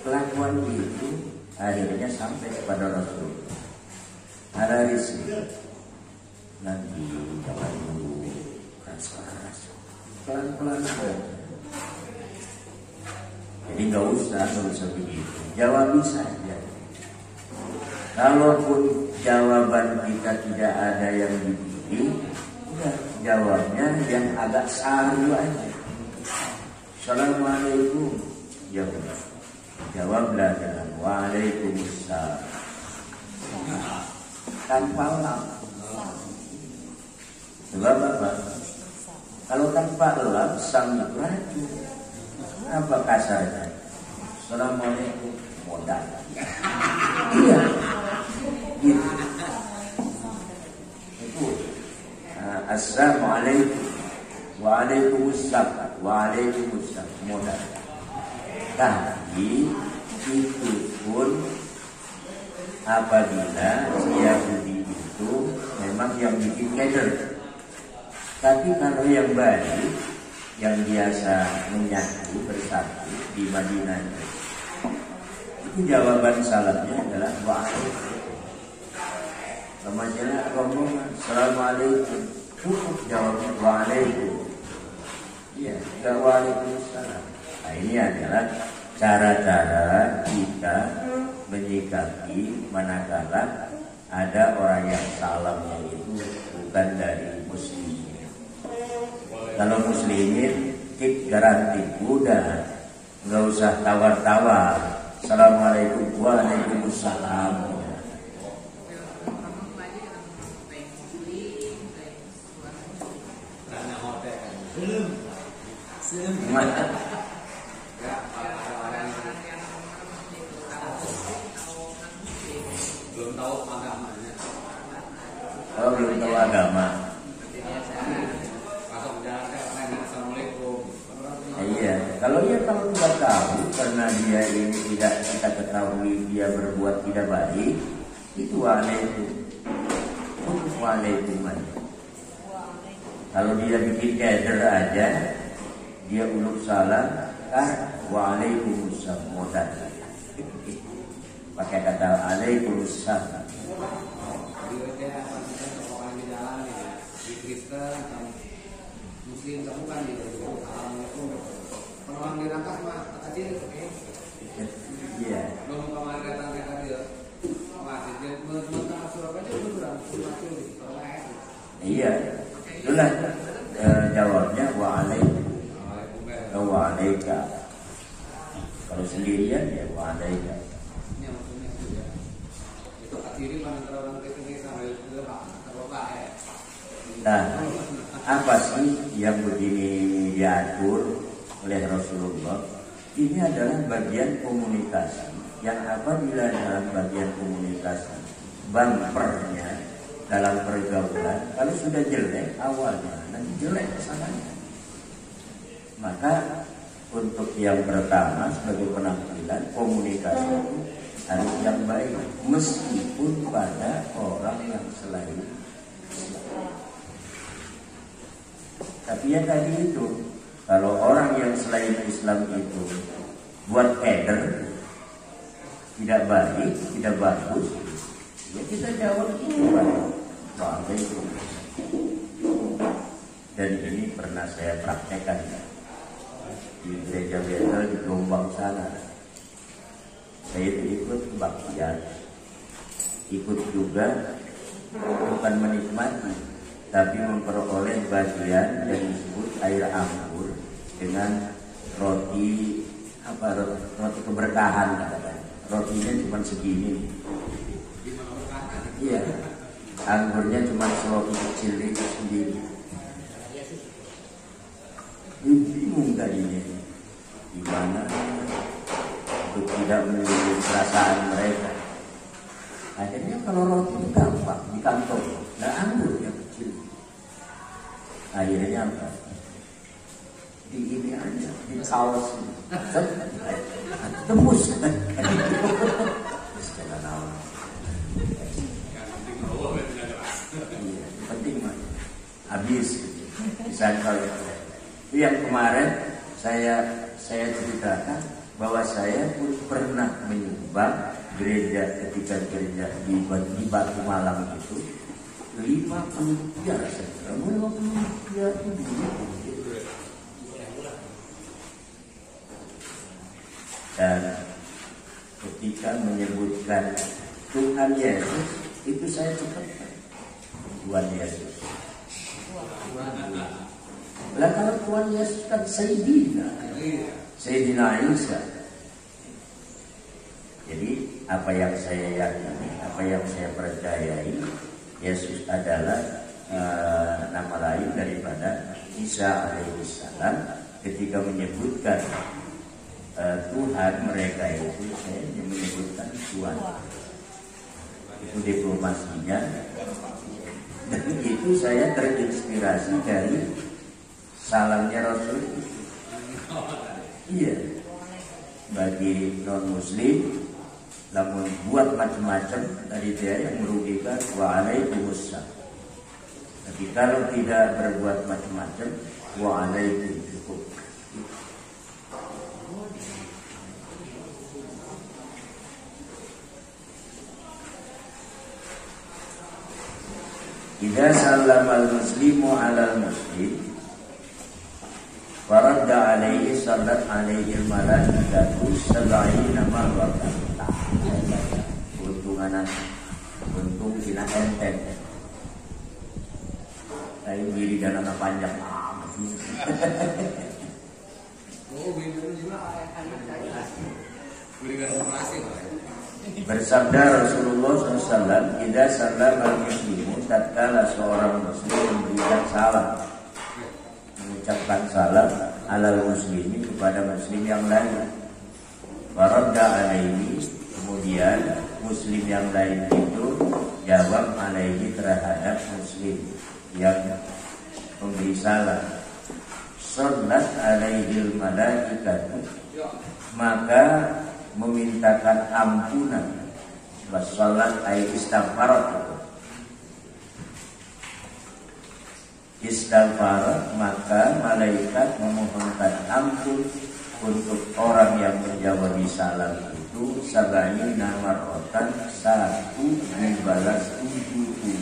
kelakuan itu akhirnya sampai kepada Rasul. Ada risik. Nanti jangan dulu keras-keras, pelan-pelan saja. Jadi nggak usah begitu. Jawabi saja. Kalaupun jawaban kita tidak ada yang dipilih, udah jawabnya yang agak saru aja. Assalamualaikum. Ya udah. Jawablah dengan waalaikumsalam. Tanpa lam. Sebab apa? Kalau tanpa lam, sang itu racun. Apa kasarnya? Assalamualaikum. Modal. Iya. Gitu. Itu. Assalamualaikum. Waalaikumsalam. Waalaikumsalam. Modal. Tapi itu pun apabila si Yahudi itu memang yang bikin keder. Tapi kalau yang baik, yang biasa menyatu bersatu di Madinah itu jawaban salamnya adalah waalaikumsalam. Kemajuan rombongan, assalamualaikum. Cukup jawabnya waalaikumsalam. Iya, tidak waalaikumsalam. Nah, ini adalah cara-cara kita menyikapi manakala ada orang yang salamnya itu bukan dari muslimin. Kalau muslimin, garanti udah, nggak usah tawar-tawar. Assalamualaikum, waalaikumsalam. Belum tahu agamanya. Kalau belum tahu agama. Iya, kalau tidak tahu karena dia ini tidak kita ketahui dia berbuat tidak baik, itu waalaikumsalam. Kalau dia bikin keder aja, dia uluk salam, waalaikumsalam modal. Pakai kata waalaikumsalam. Di Kristen, Muslim kamu kan di orang dirangkas mah tadi oke. Iya. Belum kemarin datang dia. Masih dia menurut Surabaya itu berapa? Iya. Itulah jawabnya waalaikumsalam. Kalau sendirian ya waalaikumsalam. Ini maksudnya juga. Itu akhirnya antara orang Kristen sama Nah, apa sih yang begini diatur oleh Rasulullah? Ini adalah bagian komunikasi yang apabila dalam bagian komunikasi bumpernya dalam pergaulan, kalau sudah jelek awalnya, nanti jelek kesananya. Maka untuk yang pertama sebagai penampilan komunikasi itu harus yang baik, meskipun pada orang yang selain Islam. Tapi ya tadi itu, kalau orang yang selain Islam itu buat keder, tidak baik, tidak bagus, ya kita jawab itu Waalaikumsalam. Dan ini pernah saya praktekkan di gereja Betel di Jombang sana. Saya ikut kebaktian, ikut juga bukan menikmati, tapi memperoleh bagian yang disebut air anggur dengan roti roti keberkahan katanya. Rotinya cuma segini. Iya, anggurnya cuma seroti kecil itu sendiri. Bingung tadinya gimana untuk tidak menunjukkan perasaan mereka. Akhirnya kalau roti itu gampang di kantong, nah anggur yang kecil. Akhirnya apa? Di ini aja, di kaos tembus. Penting mah habis bisa kalau itu yang kemarin saya ceritakan bahwa saya pun pernah menyumbang gereja ketika gereja di Batu Malang itu 50 rupiah, 50 rupiah itu dulu. Dan ketika menyebutkan Tuhan Yesus itu saya cepatkan Tuhan Yesus. Lah kalau Tuhan Yesus kan Sayyidina Isa. Jadi apa yang saya yakini, apa yang saya percayai, Yesus adalah nama lain daripada Isa alaihissalam. Ketika menyebutkan Tuhan mereka itu, saya menyebutkan Tuhan. Itu diplomasinya. Dan itu saya terinspirasi dari salamnya Rasul. Iya. Bagi non Muslim, namun buat macam-macam dari dia yang merugikan, waalaikumsalam. Tapi kalau tidak berbuat macam-macam, waalaikumsalam. Idza sallama al-muslimu 'ala al-muslim faradda 'alaihi sallat 'alaihi al-malaikatu 70 marratan. Untung kina enteng. Saya diri dan anak panjang. Bersabda Rasulullah SAW, "Idza sallama al-muslimu," tatkala seorang muslim memberikan salam, mengucapkan salam alal muslimi kepada muslim yang lain, faradda alaihi, kemudian muslim yang lain itu jawab alaihi terhadap muslim yang memberi salam, sallat alaihil malaikatu, maka memintakan ampunan, wassalat ay istighfar, maka malaikat memohonkan ampun untuk orang yang menjawab salam itu 70 marratan, 1 dibalas 70.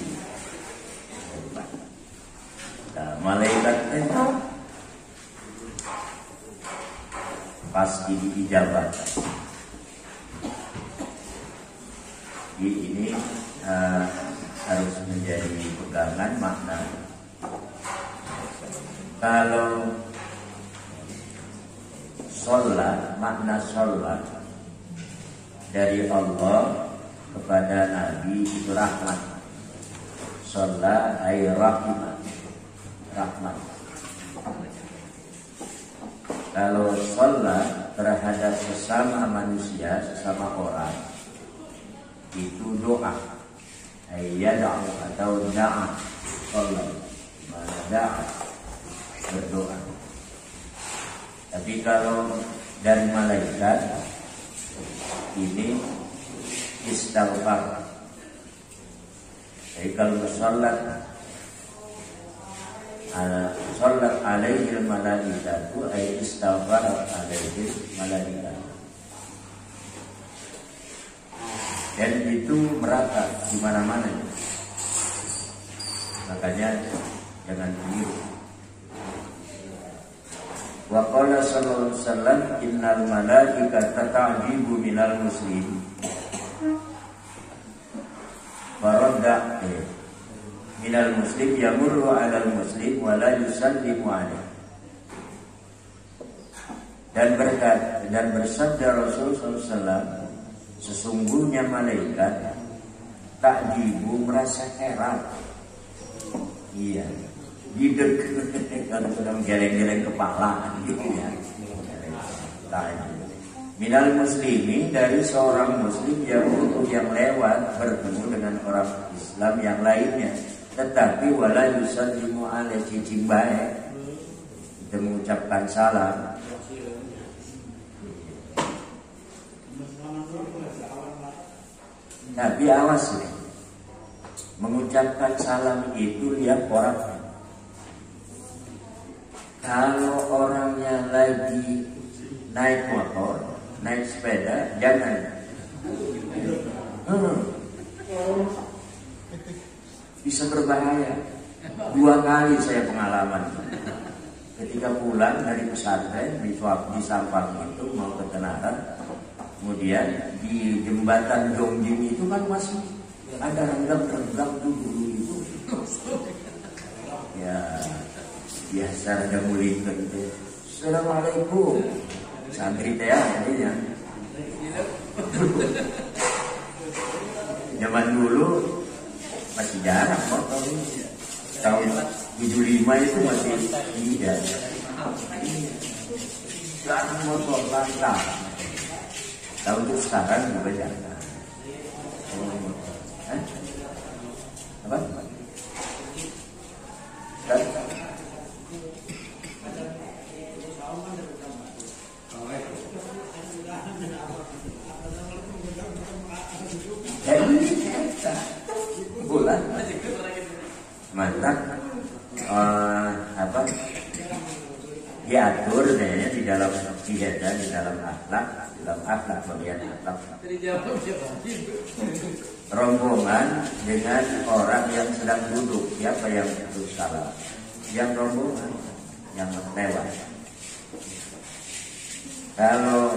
Nah, malaikat itu pasti diijabah. Ini harus menjadi pegangan makna. Kalau sholat, makna sholat dari Allah kepada Nabi itu rahmat. Sholat ay rahmat. Kalau sholat terhadap sesama manusia, sesama orang, itu doa. Ayyada'u atau da'a, sholat, mana da'a, berdoa. Tapi kalau dari malaikat ini istighfar. Jadi kalau sholat alaihi malaikatu ay istighfar alaihi malaikatu. Dan itu merata di mana-mana. Makanya jangan keliru. Wa qala sallallahu alaihi wasallam innal malaikata ta'jibu minal muslim. Faradda minal muslim yamurru 'alal muslim wa la yusallimu 'alaihi. Dan bersabda Rasul sallallahu alaihi wasallam, sesungguhnya malaikat ta'jibu merasa heran. Iya, gidek kalau sedang geleng-geleng kepala gitu ya. Minal muslimi, dari seorang muslim yang lewat bertemu dengan orang Islam yang lainnya, tetapi wala yusallimu alaihi cicimbae, kita mengucapkan salam. Tapi awas ya, mengucapkan salam itu lihat orangnya. Kalau orangnya lagi naik motor, naik sepeda, jangan. Bisa berbahaya. 2 kali saya pengalaman. Ketika pulang dari pesantren di Sampang itu mau ke Tenaran, kemudian di jembatan Jongjing itu kan masih ada renggang dulu itu. Ya, biasa ada mulingkan itu. Assalamualaikum. Santri teh artinya. Zaman dulu masih jarang motor. Tahun 75 itu masih tidak. Sekarang motor lancar. Tahun itu sekarang juga jangan. Apa? Bulan mantap. Apa? Diatur di dalam jihad dan di dalam akhlak bagian akhlak. Rombongan dengan orang yang sedang duduk, siapa yang duduk salah? Yang rombongan yang lewat. Kalau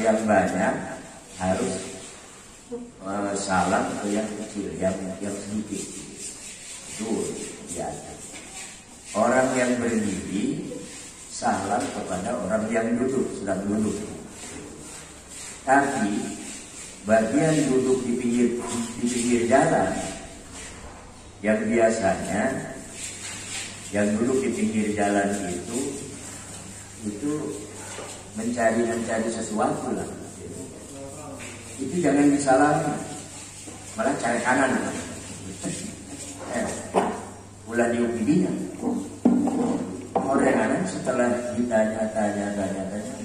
yang banyak harus salam ke yang kecil, yang sedikit. Itu biasa. Orang yang berdiri salam kepada orang yang duduk, sedang duduk. Tapi bagian duduk di pinggir jalan, yang biasanya yang duduk di pinggir jalan itu mencari sesuatu lah. Itu jangan disalami, malah cari kanan. Ulah diupidinya. Orang setelah ditanya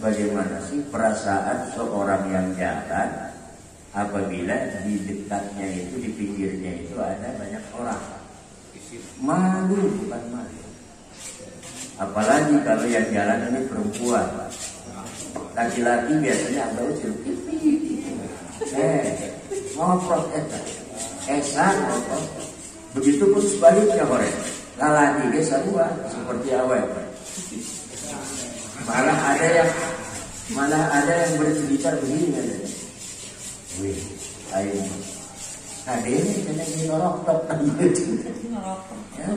bagaimana sih perasaan seorang yang jalan apabila di dekatnya itu, di pinggirnya itu ada banyak orang. Malu, bukan malu. Apalagi kalau yang jalan ini perempuan. Laki-laki biasanya ada usil. Ngoprot esan ngoprot. Begitupun sebaliknya orang. Lalaki dia sarua seperti awal. Malah ada yang bercerita begini. Wih, ayo. Ada ini kena dinorok top gitu. Ya,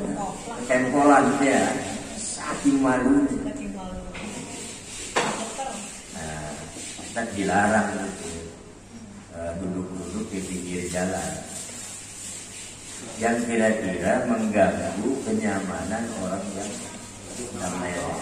tempolan dia. Saking malu. Nah, kita dilarang duduk-duduk di pinggir jalan yang kira-kira mengganggu kenyamanan orang yang lewat.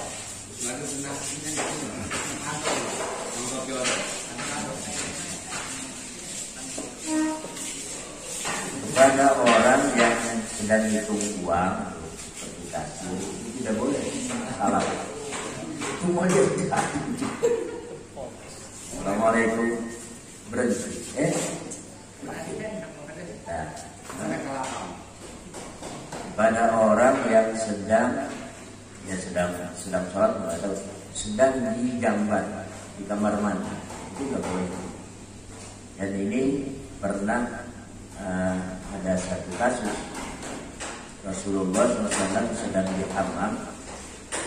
pada orang yang sedang hitung uang seperti kasir itu tidak boleh salam. Cuma dia Assalamualaikum berhenti. Pada orang yang sedang sholat atau sedang dijambat di kamar mandi itu nggak boleh. Dan ini pernah ada satu kasus Rasulullah SAW sedang di hammam.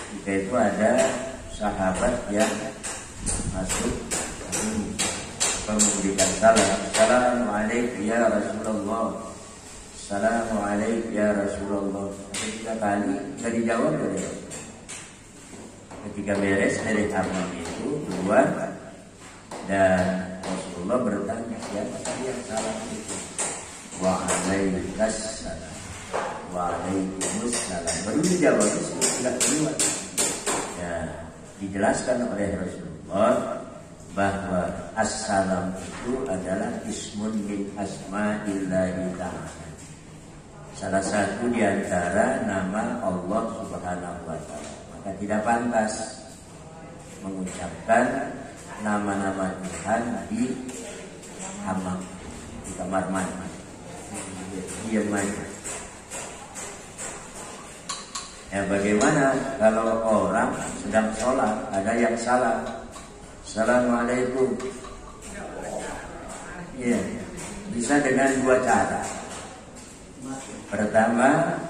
Jika itu ada sahabat yang masuk memberikan salam. Assalamualaikum ya Rasulullah. Assalamualaikum ya Rasulullah. Ketika kali nggak dijawab oleh Rasul. Ketika beres dari hammam itu keluar dan Rasulullah bertanya, siapa yang salam itu? Waalaikumsalam. Waalaikumsalam. Baru dijawab sudah keluar. Ya, dijelaskan oleh Rasulullah bahwa assalam itu adalah ismun min asma'illahi ta'ala. Salah satu di antara nama Allah Subhanahu wa taala. Maka tidak pantas mengucapkan nama-nama Tuhan di hammam, di kamar mandi. Diam aja. Ya, bagaimana kalau orang sedang sholat ada yang salah? Assalamualaikum. Ya, bisa dengan dua cara. Pertama,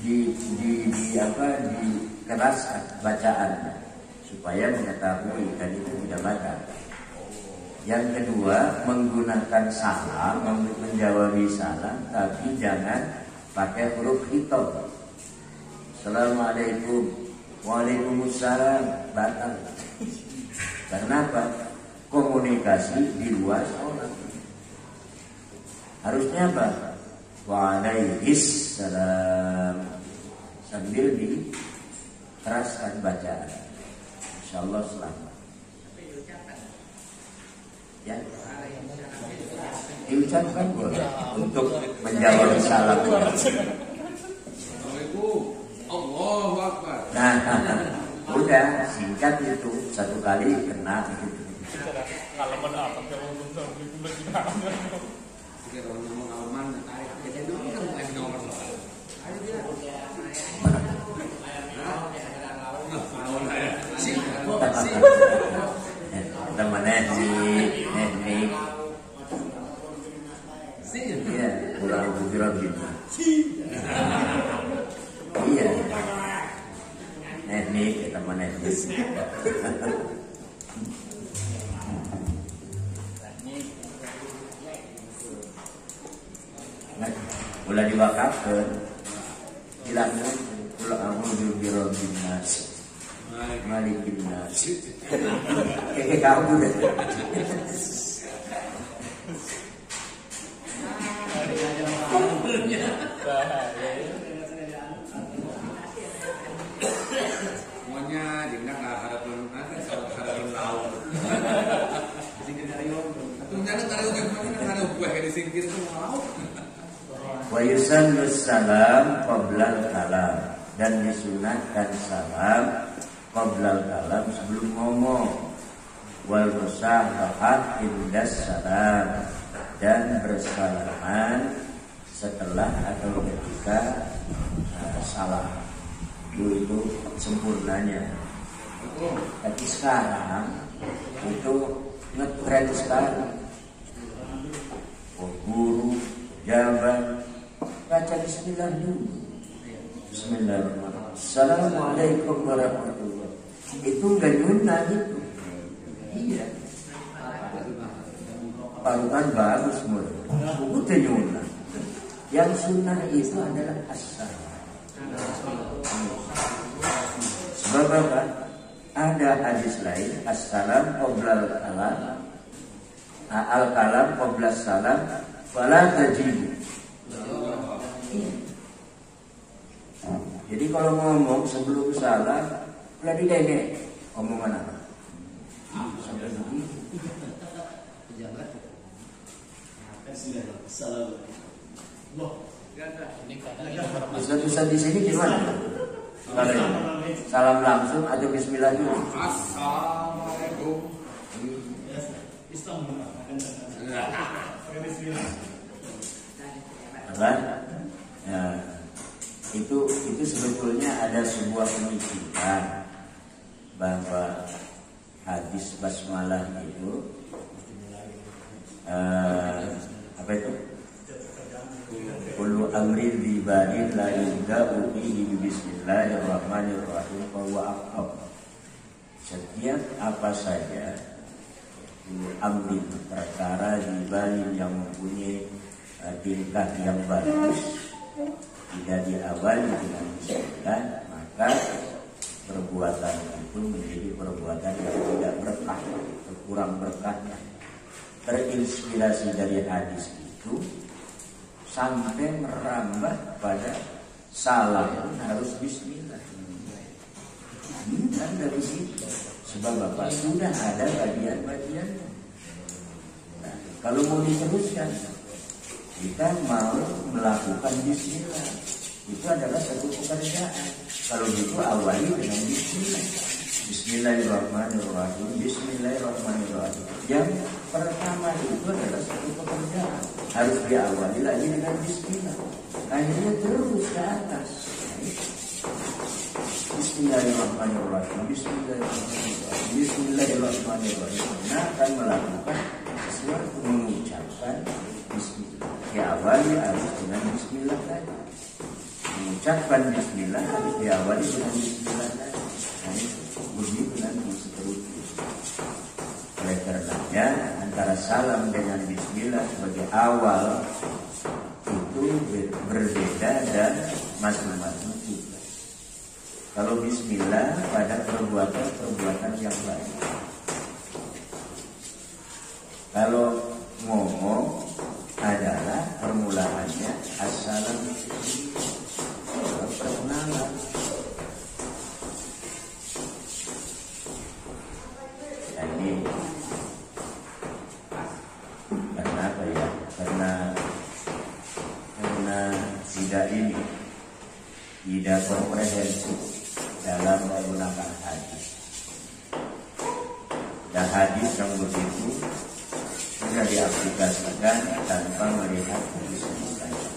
dikeraskan bacaannya supaya mengetahui dan itu tidak batal. Yang kedua, menggunakan salam, menjawab salam, tapi jangan pakai huruf khitab. Assalamualaikum, waalaikumsalam, batal. Karena apa? Komunikasi di luar sholat. Harusnya apa? Waalaikumsalam, sambil dikeraskan bacaan. Insyaallah selamat. Ya, diucapkan boleh untuk menjawab salam. Assalamualaikum, Allahu Akbar. Nah, udah singkat itu, satu kali kena gitu. Kalau mana apa kalau belum itu lagi nak. Jika orang ngomong alaman, tarik aja dulu kan lagi nomor soal. Ayo dia. Temannya nih. Iya, pulang bujur gitu. Iya. Nih temannya. Boleh diwakafkan. Hilangnya pulang a'udzu birabbin nas. Malikin nas. Kayak kamu deh. Semuanya jangan harapan harapan laut. Skenario. Atau jangan taruh kan buah kayak disingkir tuh mau. Wa yusannu salam qabla kalam, dan disunatkan salam qabla kalam sebelum ngomong. Wal musafahat indas salam, dan bersalaman setelah atau ketika salam. Itu sempurnanya. Tapi sekarang itu ngetren sekali. Guru, jabat, baca bismillah dulu. Bismillahirrahmanirrahim. Assalamualaikum warahmatullahi wabarakatuh. Itu enggak nyunah itu. Iya. Parutan bagus mulai. Buku nyunah. Yang sunnah itu adalah as-salam. Sebab apa? Ada hadis lain, as-salam qabla al-kalam, al-kalam qabla salam, wala tajibu. Jadi kalau ngomong sebelum salam, udah didenge omongan apa? Sampai begitu. Ini karena Ustaz di sini gimana? Salam langsung atau bismillah dulu? Assalamualaikum. Kan? Ya, itu sebetulnya ada sebuah pemikiran bahwa hadis basmalah itu apa itu? Kullu amrin dibadin la yubda'u bihi bismillahirrahmanirrahim fa huwa aqab. Setiap apa saja amrin perkara dibadin yang mempunyai tingkah yang bagus tidak diawali dengan bismillah, maka perbuatan itu menjadi perbuatan yang tidak berkah, kurang berkahnya. Terinspirasi dari hadis itu sampai merambah pada salam harus bismillah. Kan dari situ. Sebab Bapak sudah ada bagian-bagiannya. Nah, kalau mau diteruskan, kita mau melakukan bismillah. Itu adalah satu pekerjaan. Kalau gitu awali dengan bismillah. Bismillahirrahmanirrahim. Bismillahirrahmanirrahim. Yang pertama itu adalah satu pekerjaan. Harus diawali lagi dengan bismillah. Akhirnya terus ke atas. Bismillahirrahmanirrahim. Bismillahirrahmanirrahim. Bismillahirrahmanirrahim. Nah, akan melakukan sesuatu, mengucapkan bismillah. Diawali harus dengan bismillah tadi. Mengucapkan bismillah harus diawali dengan bismillah tadi. Nah, itu begitu nanti seterusnya. Oleh karenanya antara salam dengan bismillah sebagai awal itu berbeda dan masing-masing juga. Kalau bismillah pada perbuatan yang baik. Kalau ngomong adalah permulaannya assalamualaikum. Perkenalan. Ini karena apa ya? Karena tidak komprehensif dalam menggunakan hadis. Dan hadis yang begitu sudah diaplikasikan tanpa melihat hadis saja.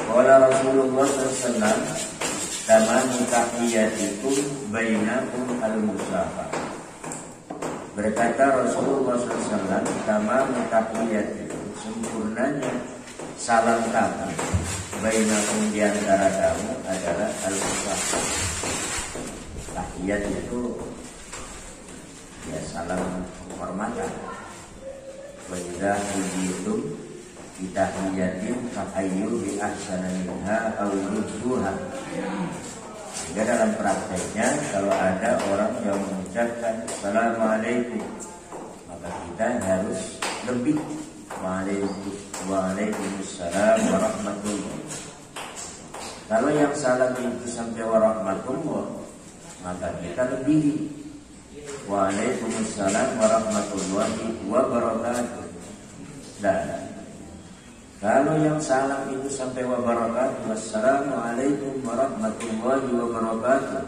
Qala Rasulullah SAW, "Tamamu tahiyyatikum bainakum al-musafa." Berkata Rasulullah SAW, "Tamamu tahiyyatikum," sempurnanya salam kamu bainakum di antara kamu adalah al-musafa. Tahiyyat itu ya salam penghormatan. Wa idza huyitum bitahiyatin fahayyu bi ahsana minha aw rudduha. Sehingga dalam prakteknya kalau ada orang yang mengucapkan assalamualaikum, maka kita harus lebih waalaikumsalam warahmatullahi. Kalau yang salam itu sampai warahmatullah, maka kita lebih waalaikumsalam warahmatullahi wabarakatuh. Dan kalau yang salam itu sampai wabarakatuh, wassalamualaikum warahmatullahi wabarakatuh,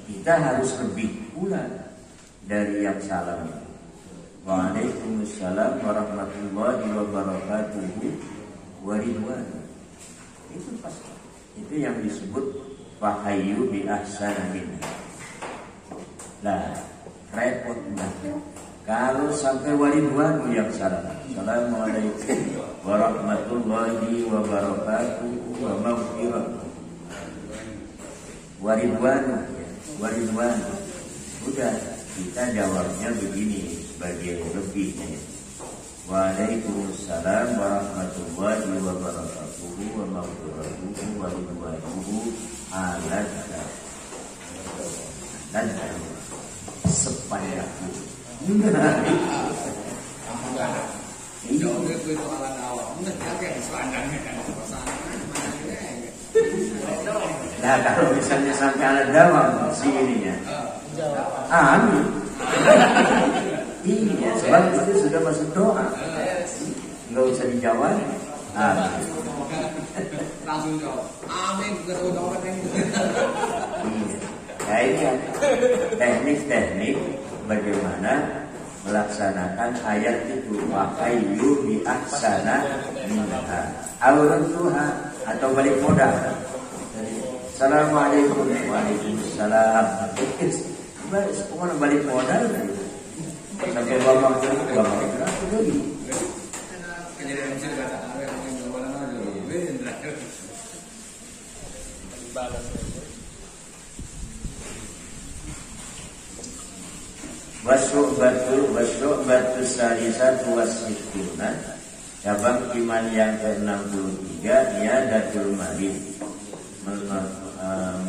kita harus lebih pula dari yang salam itu. Waalaikumsalam warahmatullahi wabarakatuh waridwan. Itu pasti. Itu yang disebut fahayyu bi ahsana minha. Lah, repot banget. Kalau sampai waridwan yang salam. Assalamualaikum warahmatullahi wabarakatuh wa maghfiratuh. Waridwan. Udah, kita jawabnya begini sebagai lebihnya. Waalaikumsalam warahmatullahi wabarakatuh wa maghfiratuh wa ridwanuhu alaka. Dan sepanjang itu. Itu alat awal. Nah, kalau misalnya sampai alat dawam si ininya. Amin. Iya, sebab itu sudah masuk doa. Nggak usah dijawab. Langsung jawab. Amin. Kita doa ini. Nah ini teknik-teknik bagaimana melaksanakan ayat itu, wahyu bi ahsana minha awratuha, atau balik modal. Assalamualaikum, waalaikumsalam. Kemana balik modal? Sampai bapak itu lagi. Kejadian Mesir kata Arab yang jawaban aja. Balas. Wasyu'batu salisatu wasittuna, cabang iman yang ke-63, Iyadatul Marid,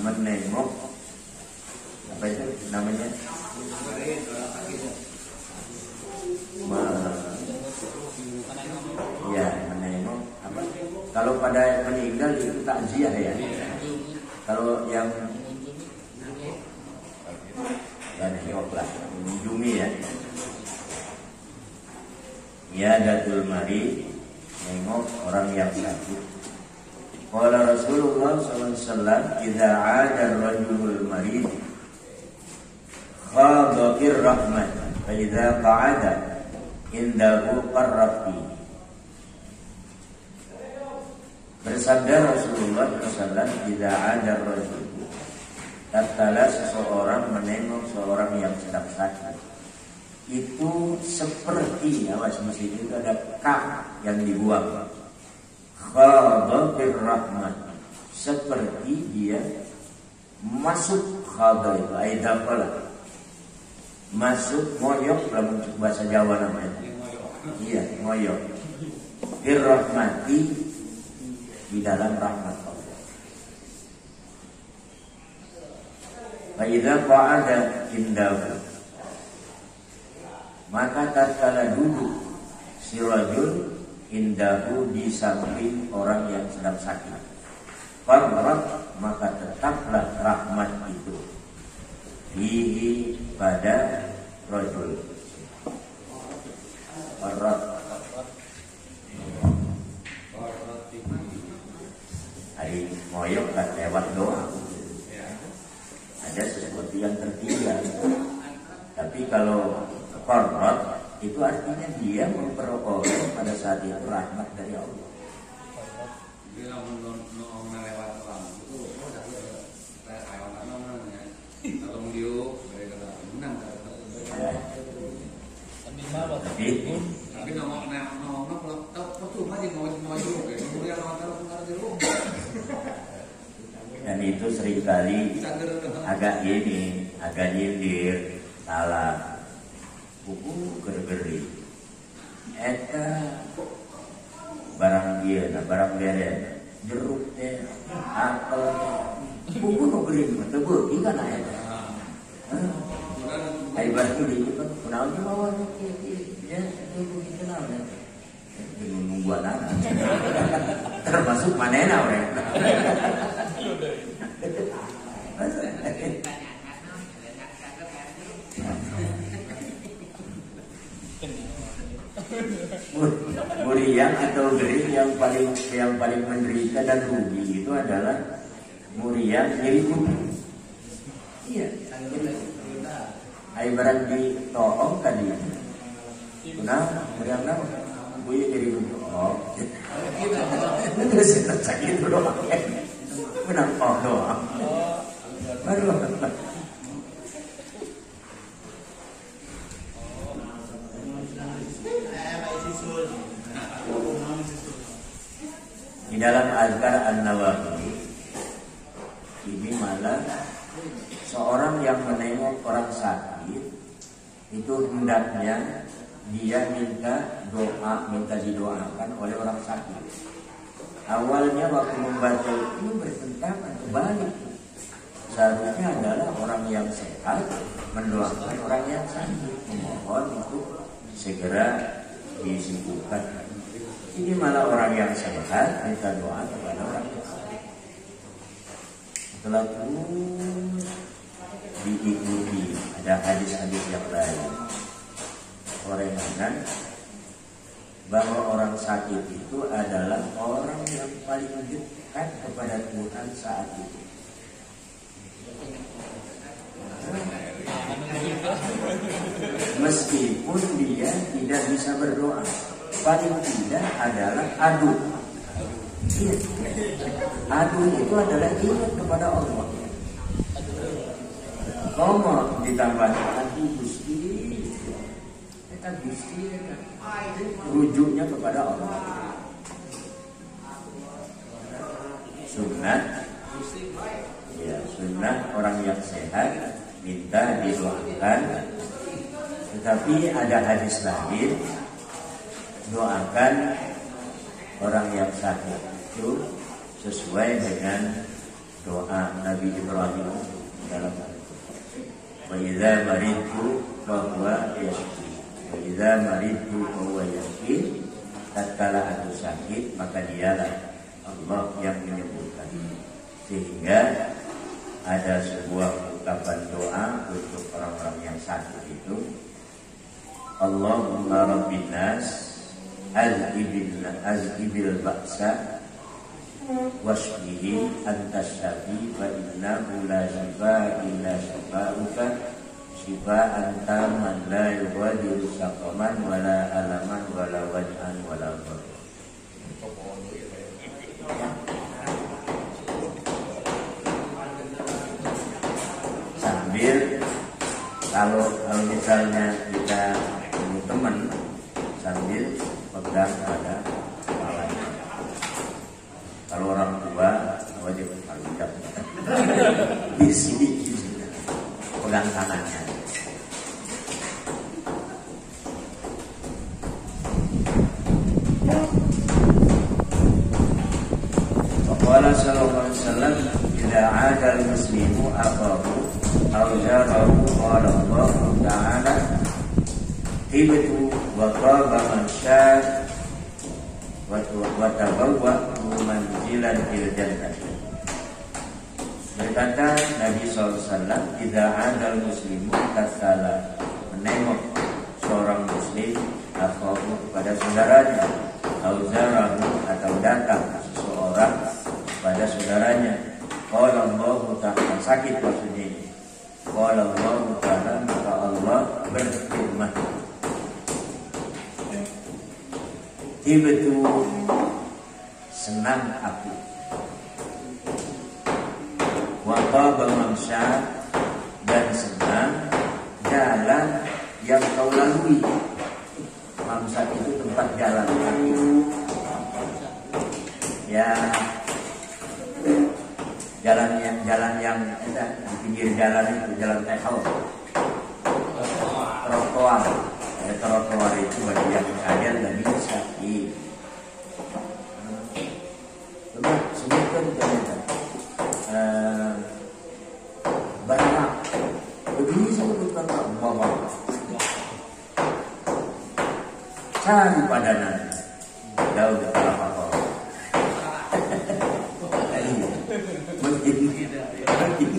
menengok, apa itu namanya? Ya, menengok apa? Kalau pada meninggal itu takziah ya. Kalau yang nengoklah, mengunjungi ya. Iyadatul Marid, nengok orang yang sakit. Qala Rasulullah sallallahu alaihi wasallam, "Idza 'ada ar-rajulul marid khadha bir-rahmah, fa idza qa'ada indahu qarrabi." Bersabda Rasulullah sallallahu alaihi wasallam, "Idza 'ada ar-rajul", tatkala seseorang menengok seorang yang sedang sakit, itu seperti, awas masih itu ada kaf yang dibuang, khadha birrahmat, seperti dia masuk, khadha itu aidafala, masuk, ngoyok dalam bahasa Jawa namanya. Iya, ngoyok. Birrahmati, di dalam rahmat Allah. Wa idza qa'ada indahu, maka tatkala duduk si rajul indahu, di samping orang yang sedang sakit, farrat, maka tetaplah rahmat itu fihi, pada rajul. Farrat hari ngoyok kan lewat doa, ada sesuatu yang tertinggal. Tapi kalau farrat itu artinya dia memperoleh pada saat itu rahmat dari Allah. Dia mau melewat orang itu kalau dia dari kata menang tapi ngomong percuma sih mau juga kemudian dan itu seringkali agak nyindir, salah, buku gergeri, eta barang dia, barang beren, jeruk teh, apel, buku nugering, tebel, ikan eta. Ayo barang dia kan, kenal dia bawa ya, itu kenal ya. Nunggu anak, termasuk manena orang. Muriang atau gering yang paling menderita dan rugi itu adalah muriang nyeri kutu. Iya, ibarat di toong tadi. Kenapa? Muriang apa? Buya nyeri kutu. Oh, itu sakit doang. Menang oh doang. Baru. Di dalam Azkar An-Nawawi ini malah seorang yang menengok orang sakit itu hendaknya dia minta didoakan oleh orang sakit. Awalnya waktu membaca itu bertentangan, kebalik. Seharusnya adalah orang yang sehat mendoakan orang yang sakit, memohon untuk segera disembuhkan. Ini malah orang yang sehat minta doa kepada orang yang sakit. Setelah itu diikuti ada hadis-hadis yang lain. gorengan bahwa orang sakit itu adalah orang yang paling dekat kepada Tuhan saat itu. Meskipun dia tidak bisa berdoa, paling tidak adalah adu. Adu itu adalah ingat kepada Allah. Ngomong ditambah hati Gusti, kita Gusti rujuknya kepada Allah. Sunnah, ya sunnah orang yang sehat minta didoakan. Tetapi ada hadis lain, doakan orang yang sakit itu sesuai dengan doa Nabi Ibrahim dalam wa idza maridtu fa huwa yashfi. Wa idza maridtu fa huwa yashfi. Tatkala aku sakit maka dialah Allah yang menyembuhkan. Sehingga ada sebuah ungkapan doa untuk orang-orang yang sakit itu, Allahumma rabbin nas azhibil ba'sa wasbihi antas syafi wa innahu la shifa illa shifa'uka shifa'an taman la yughadiru saqaman wala alaman wala waj'an wala dhar. Sambil kalau misalnya kita ketemu teman sambil pegang pada kepalanya. Kalau orang tua wajib palucap di sini pegang tangannya. Qala sallallahu alaihi wasallam idza 'ada al-muslimu aqahu aw jarahu qala Allah ta'ala hibtu wa qaba man syaa wa tabawwa manzilan fil jannah. Berkata Nabi SAW, idza 'ada al-muslimu tatkala menengok seorang muslim aqahu kepada saudaranya, aw jarahu atau datang seseorang pada saudaranya, qala Allah ta'ala, sakit maksudnya ini, qala Allah ta'ala, maka Allah berfirman, hibtu, senang aku, wa qaba mamsya, dan senang jalan yang kau lalui. Mamsya itu tempat jalan kaki, ya jalan yang di pinggir jalan itu jalan tehol, trotoar. Ya, trotoar itu bagi yang ada nggak bisa. Coba sebutkan ternyata banyak begini sebutkan bahwa cari padanan jauh di kelapa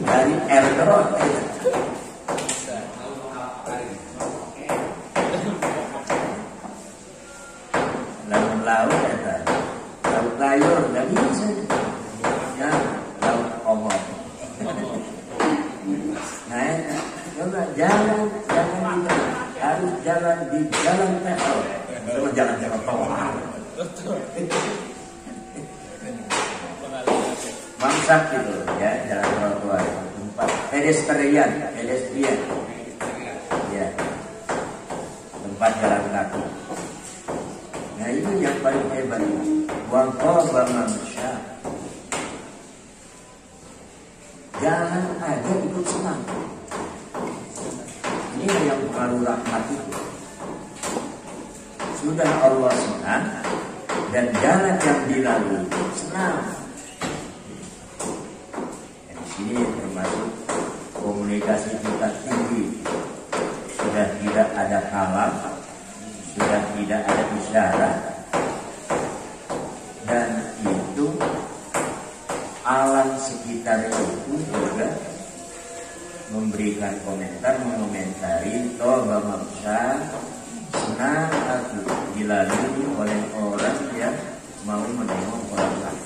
dari Erdogan. Laut ya, laut layur nggak bisa, ya laut omong. Nah, coba jalan harus jalan di jalan tehol, coba jalan trotoar. Bangsa gitu ya, jalan trotoar tempat pedestrian ya, tempat jalan kaki. Nah itu yang paling hebat, wa qaba mamsya, jalan aja ikut senang. Ini yang pengaruh rahmat itu. Sudah Allah senang dan jalan yang dilalui senang. Ini termasuk komunikasi kita tinggi. Sudah tidak ada kalam, sudah tidak ada isyarat, dan itu alam sekitar itu juga memberikan komentar, mengomentari toba mamsya, senang aku dilalui oleh orang yang mau menengok orang lain.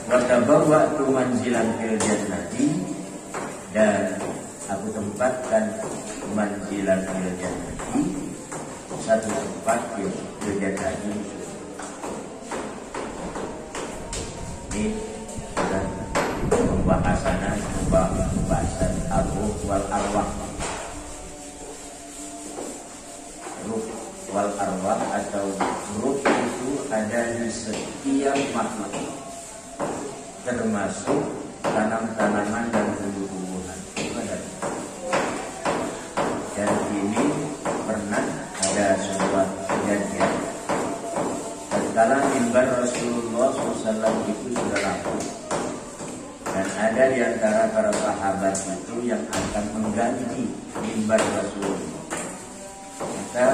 Watabawwa'tu manzilan fil jannati, dan aku tempatkan manzilan fil jannati, satu tempat fil jannati. Ini adalah pembahasan ar-ruh wal arwah. Ruh wal arwah atau ruh itu ada di setiap makhluk, termasuk tanam-tanaman dan tumbuh-tumbuhan. Dan ini pernah ada sebuah kejadian tatkala mimbar Rasulullah SAW itu sudah rapuh, dan ada di antara para sahabat itu yang akan mengganti mimbar Rasulullah. Maka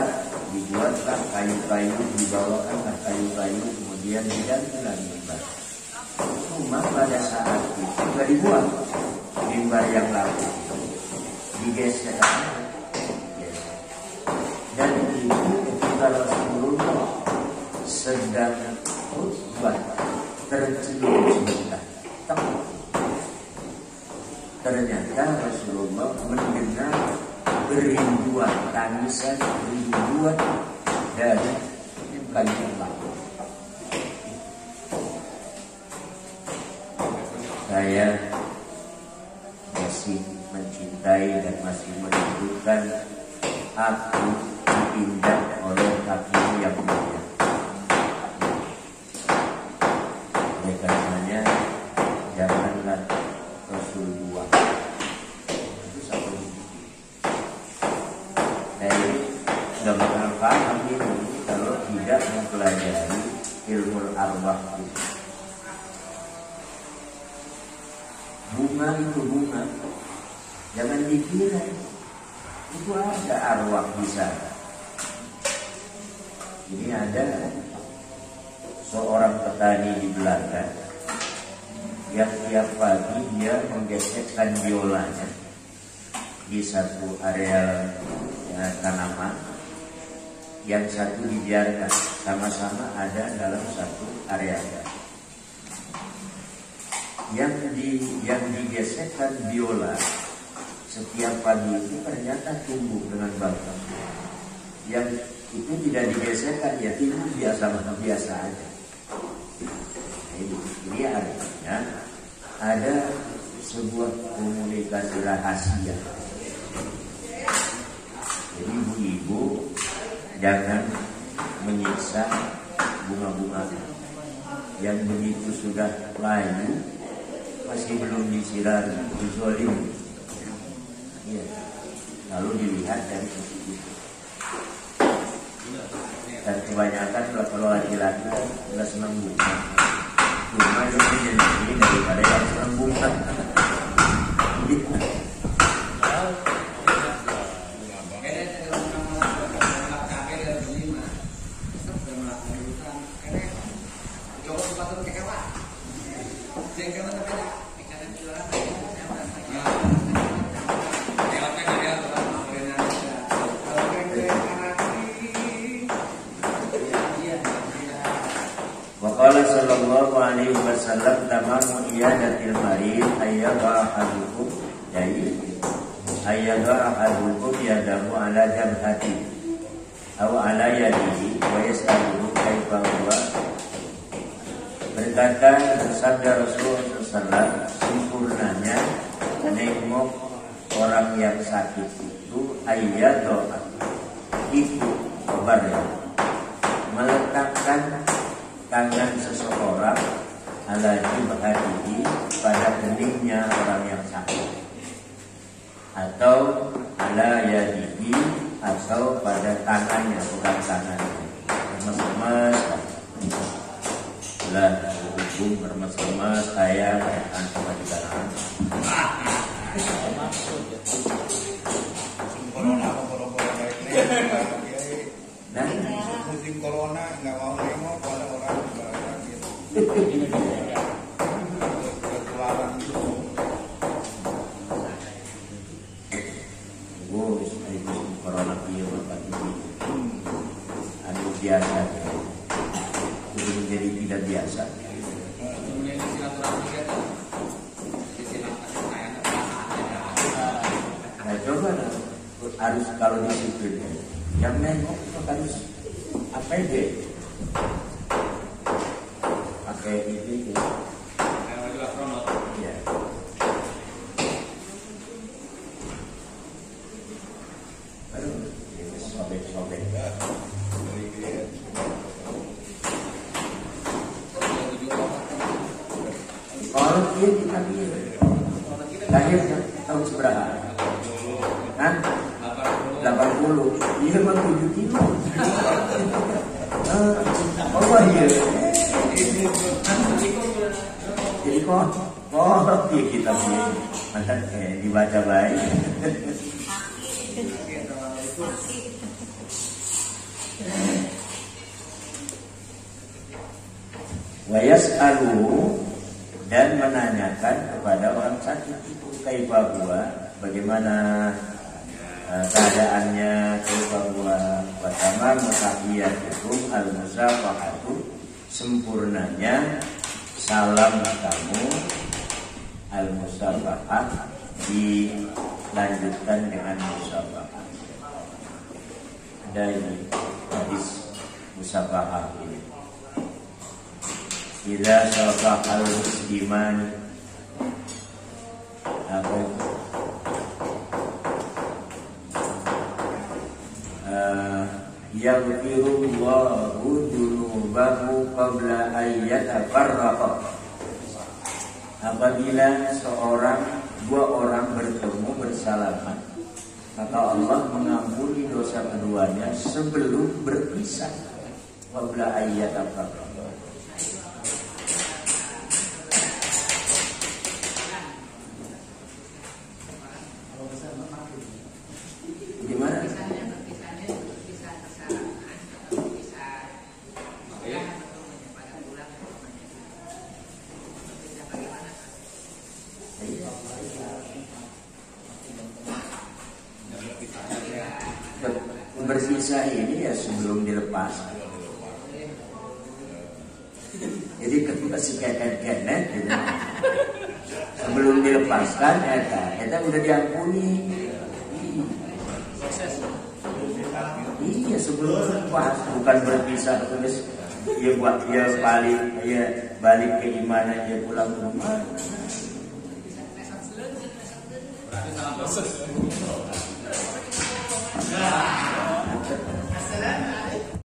dibuatlah kayu-kayu, dibawakanlah kayu-kayu, kemudian digantilah mimbar. Cuma pada saat itu tidak dibuat mimbar yang lalu, digeser. Dan itu ketika Rasulullah sedang khutbah, tercium sebentar, ternyata Rasulullah mendengar beribuan tangisan, beribuan dari kayu lalu. Saya masih mencintai dan masih menunjukkan aku dipindah oleh kaki yang mulia. Oleh karenanya janganlah Rasul dua. Itu satu. Saya nggak bakal paham ini kalau tidak mempelajari ilmu arwah itu. Bunga itu bunga, jangan dikira itu ada arwah di sana. Ini ada seorang petani di Belanda yang tiap pagi dia menggesekkan biolanya di satu area tanaman, yang satu dibiarkan sama-sama ada dalam satu area. Yang digesekkan biola setiap pagi itu ternyata tumbuh dengan bagus. Yang itu tidak digesekkan, ya tumbuh biasa aja. Ini artinya ada sebuah komunikasi rahasia. Jadi ibu-ibu jangan menyiksa bunga-bunga yang begitu sudah layu, masih belum disirami, dizolim. Ya. Lalu dilihat dari sisi itu. Dan kebanyakan kalau laki-laki nggak senang bunga, cuma yang menjadi daripada yang senang bunga. Waqala sallallahu alaihi wasallam tamamu iyadatil marid ayyadha ahadukum yadahu ala jabhati aw ala yadihi wa yas'aluhu kaifa huwa. Berkata bersabda Rasulullah SAW, sempurnanya menengok orang yang sakit itu ayyadha, itu kabarnya meletakkan tangan seseorang ala jibhatihi, pada keningnya orang yang sakit, atau ala yadihi, atau pada tangannya, bukan tangannya. Remes-remes lah, hukum remes-remes saya akan coba dikatakan. Corona boro-boro Nah, musim corona nggak mau nengok pada orang gitu. Ketularan itu. musim corona dia biasa jadi menjadi tidak biasa. Kemudian silaturahmi kita Nah coba harus kalau disiplin yang nengok itu harus APD pakai itu juga promote. ya. Aduh, ini sobek-sobek. Kalau dia kita lahir tahun seberapa? Hah? 80. Iya mah 7 kilo. Oh iya. Jadi kok dia kita punya mantap dibaca baik. Wayas'alu dan menanyakan kepada orang sakit itu kaifa huwa, bagaimana keadaannya, kaifa huwa wa tamamu tahiyatukum al-musafahatu, sempurnanya salam kamu al-musafahah, dilanjutkan dengan musafahah. Ada ini hadis musafahah ini. Idza safahal musliman apa itu? Yaghfirullahu dunubahu qabla an yatafarraqa. Apabila dua orang bertemu bersalaman, maka Allah mengampuni dosa keduanya sebelum berpisah. Qabla an yatafarraqa. Gimana? Berpisah ini ya sebelum dilepas. Jadi ketika si keket-keket gitu. Sebelum dilepaskan eta udah diampuni. Iya sebelum lepas, bukan berpisah terus dia buat dia balik ke imanan, dia pulang ke rumah. Berarti salah proses.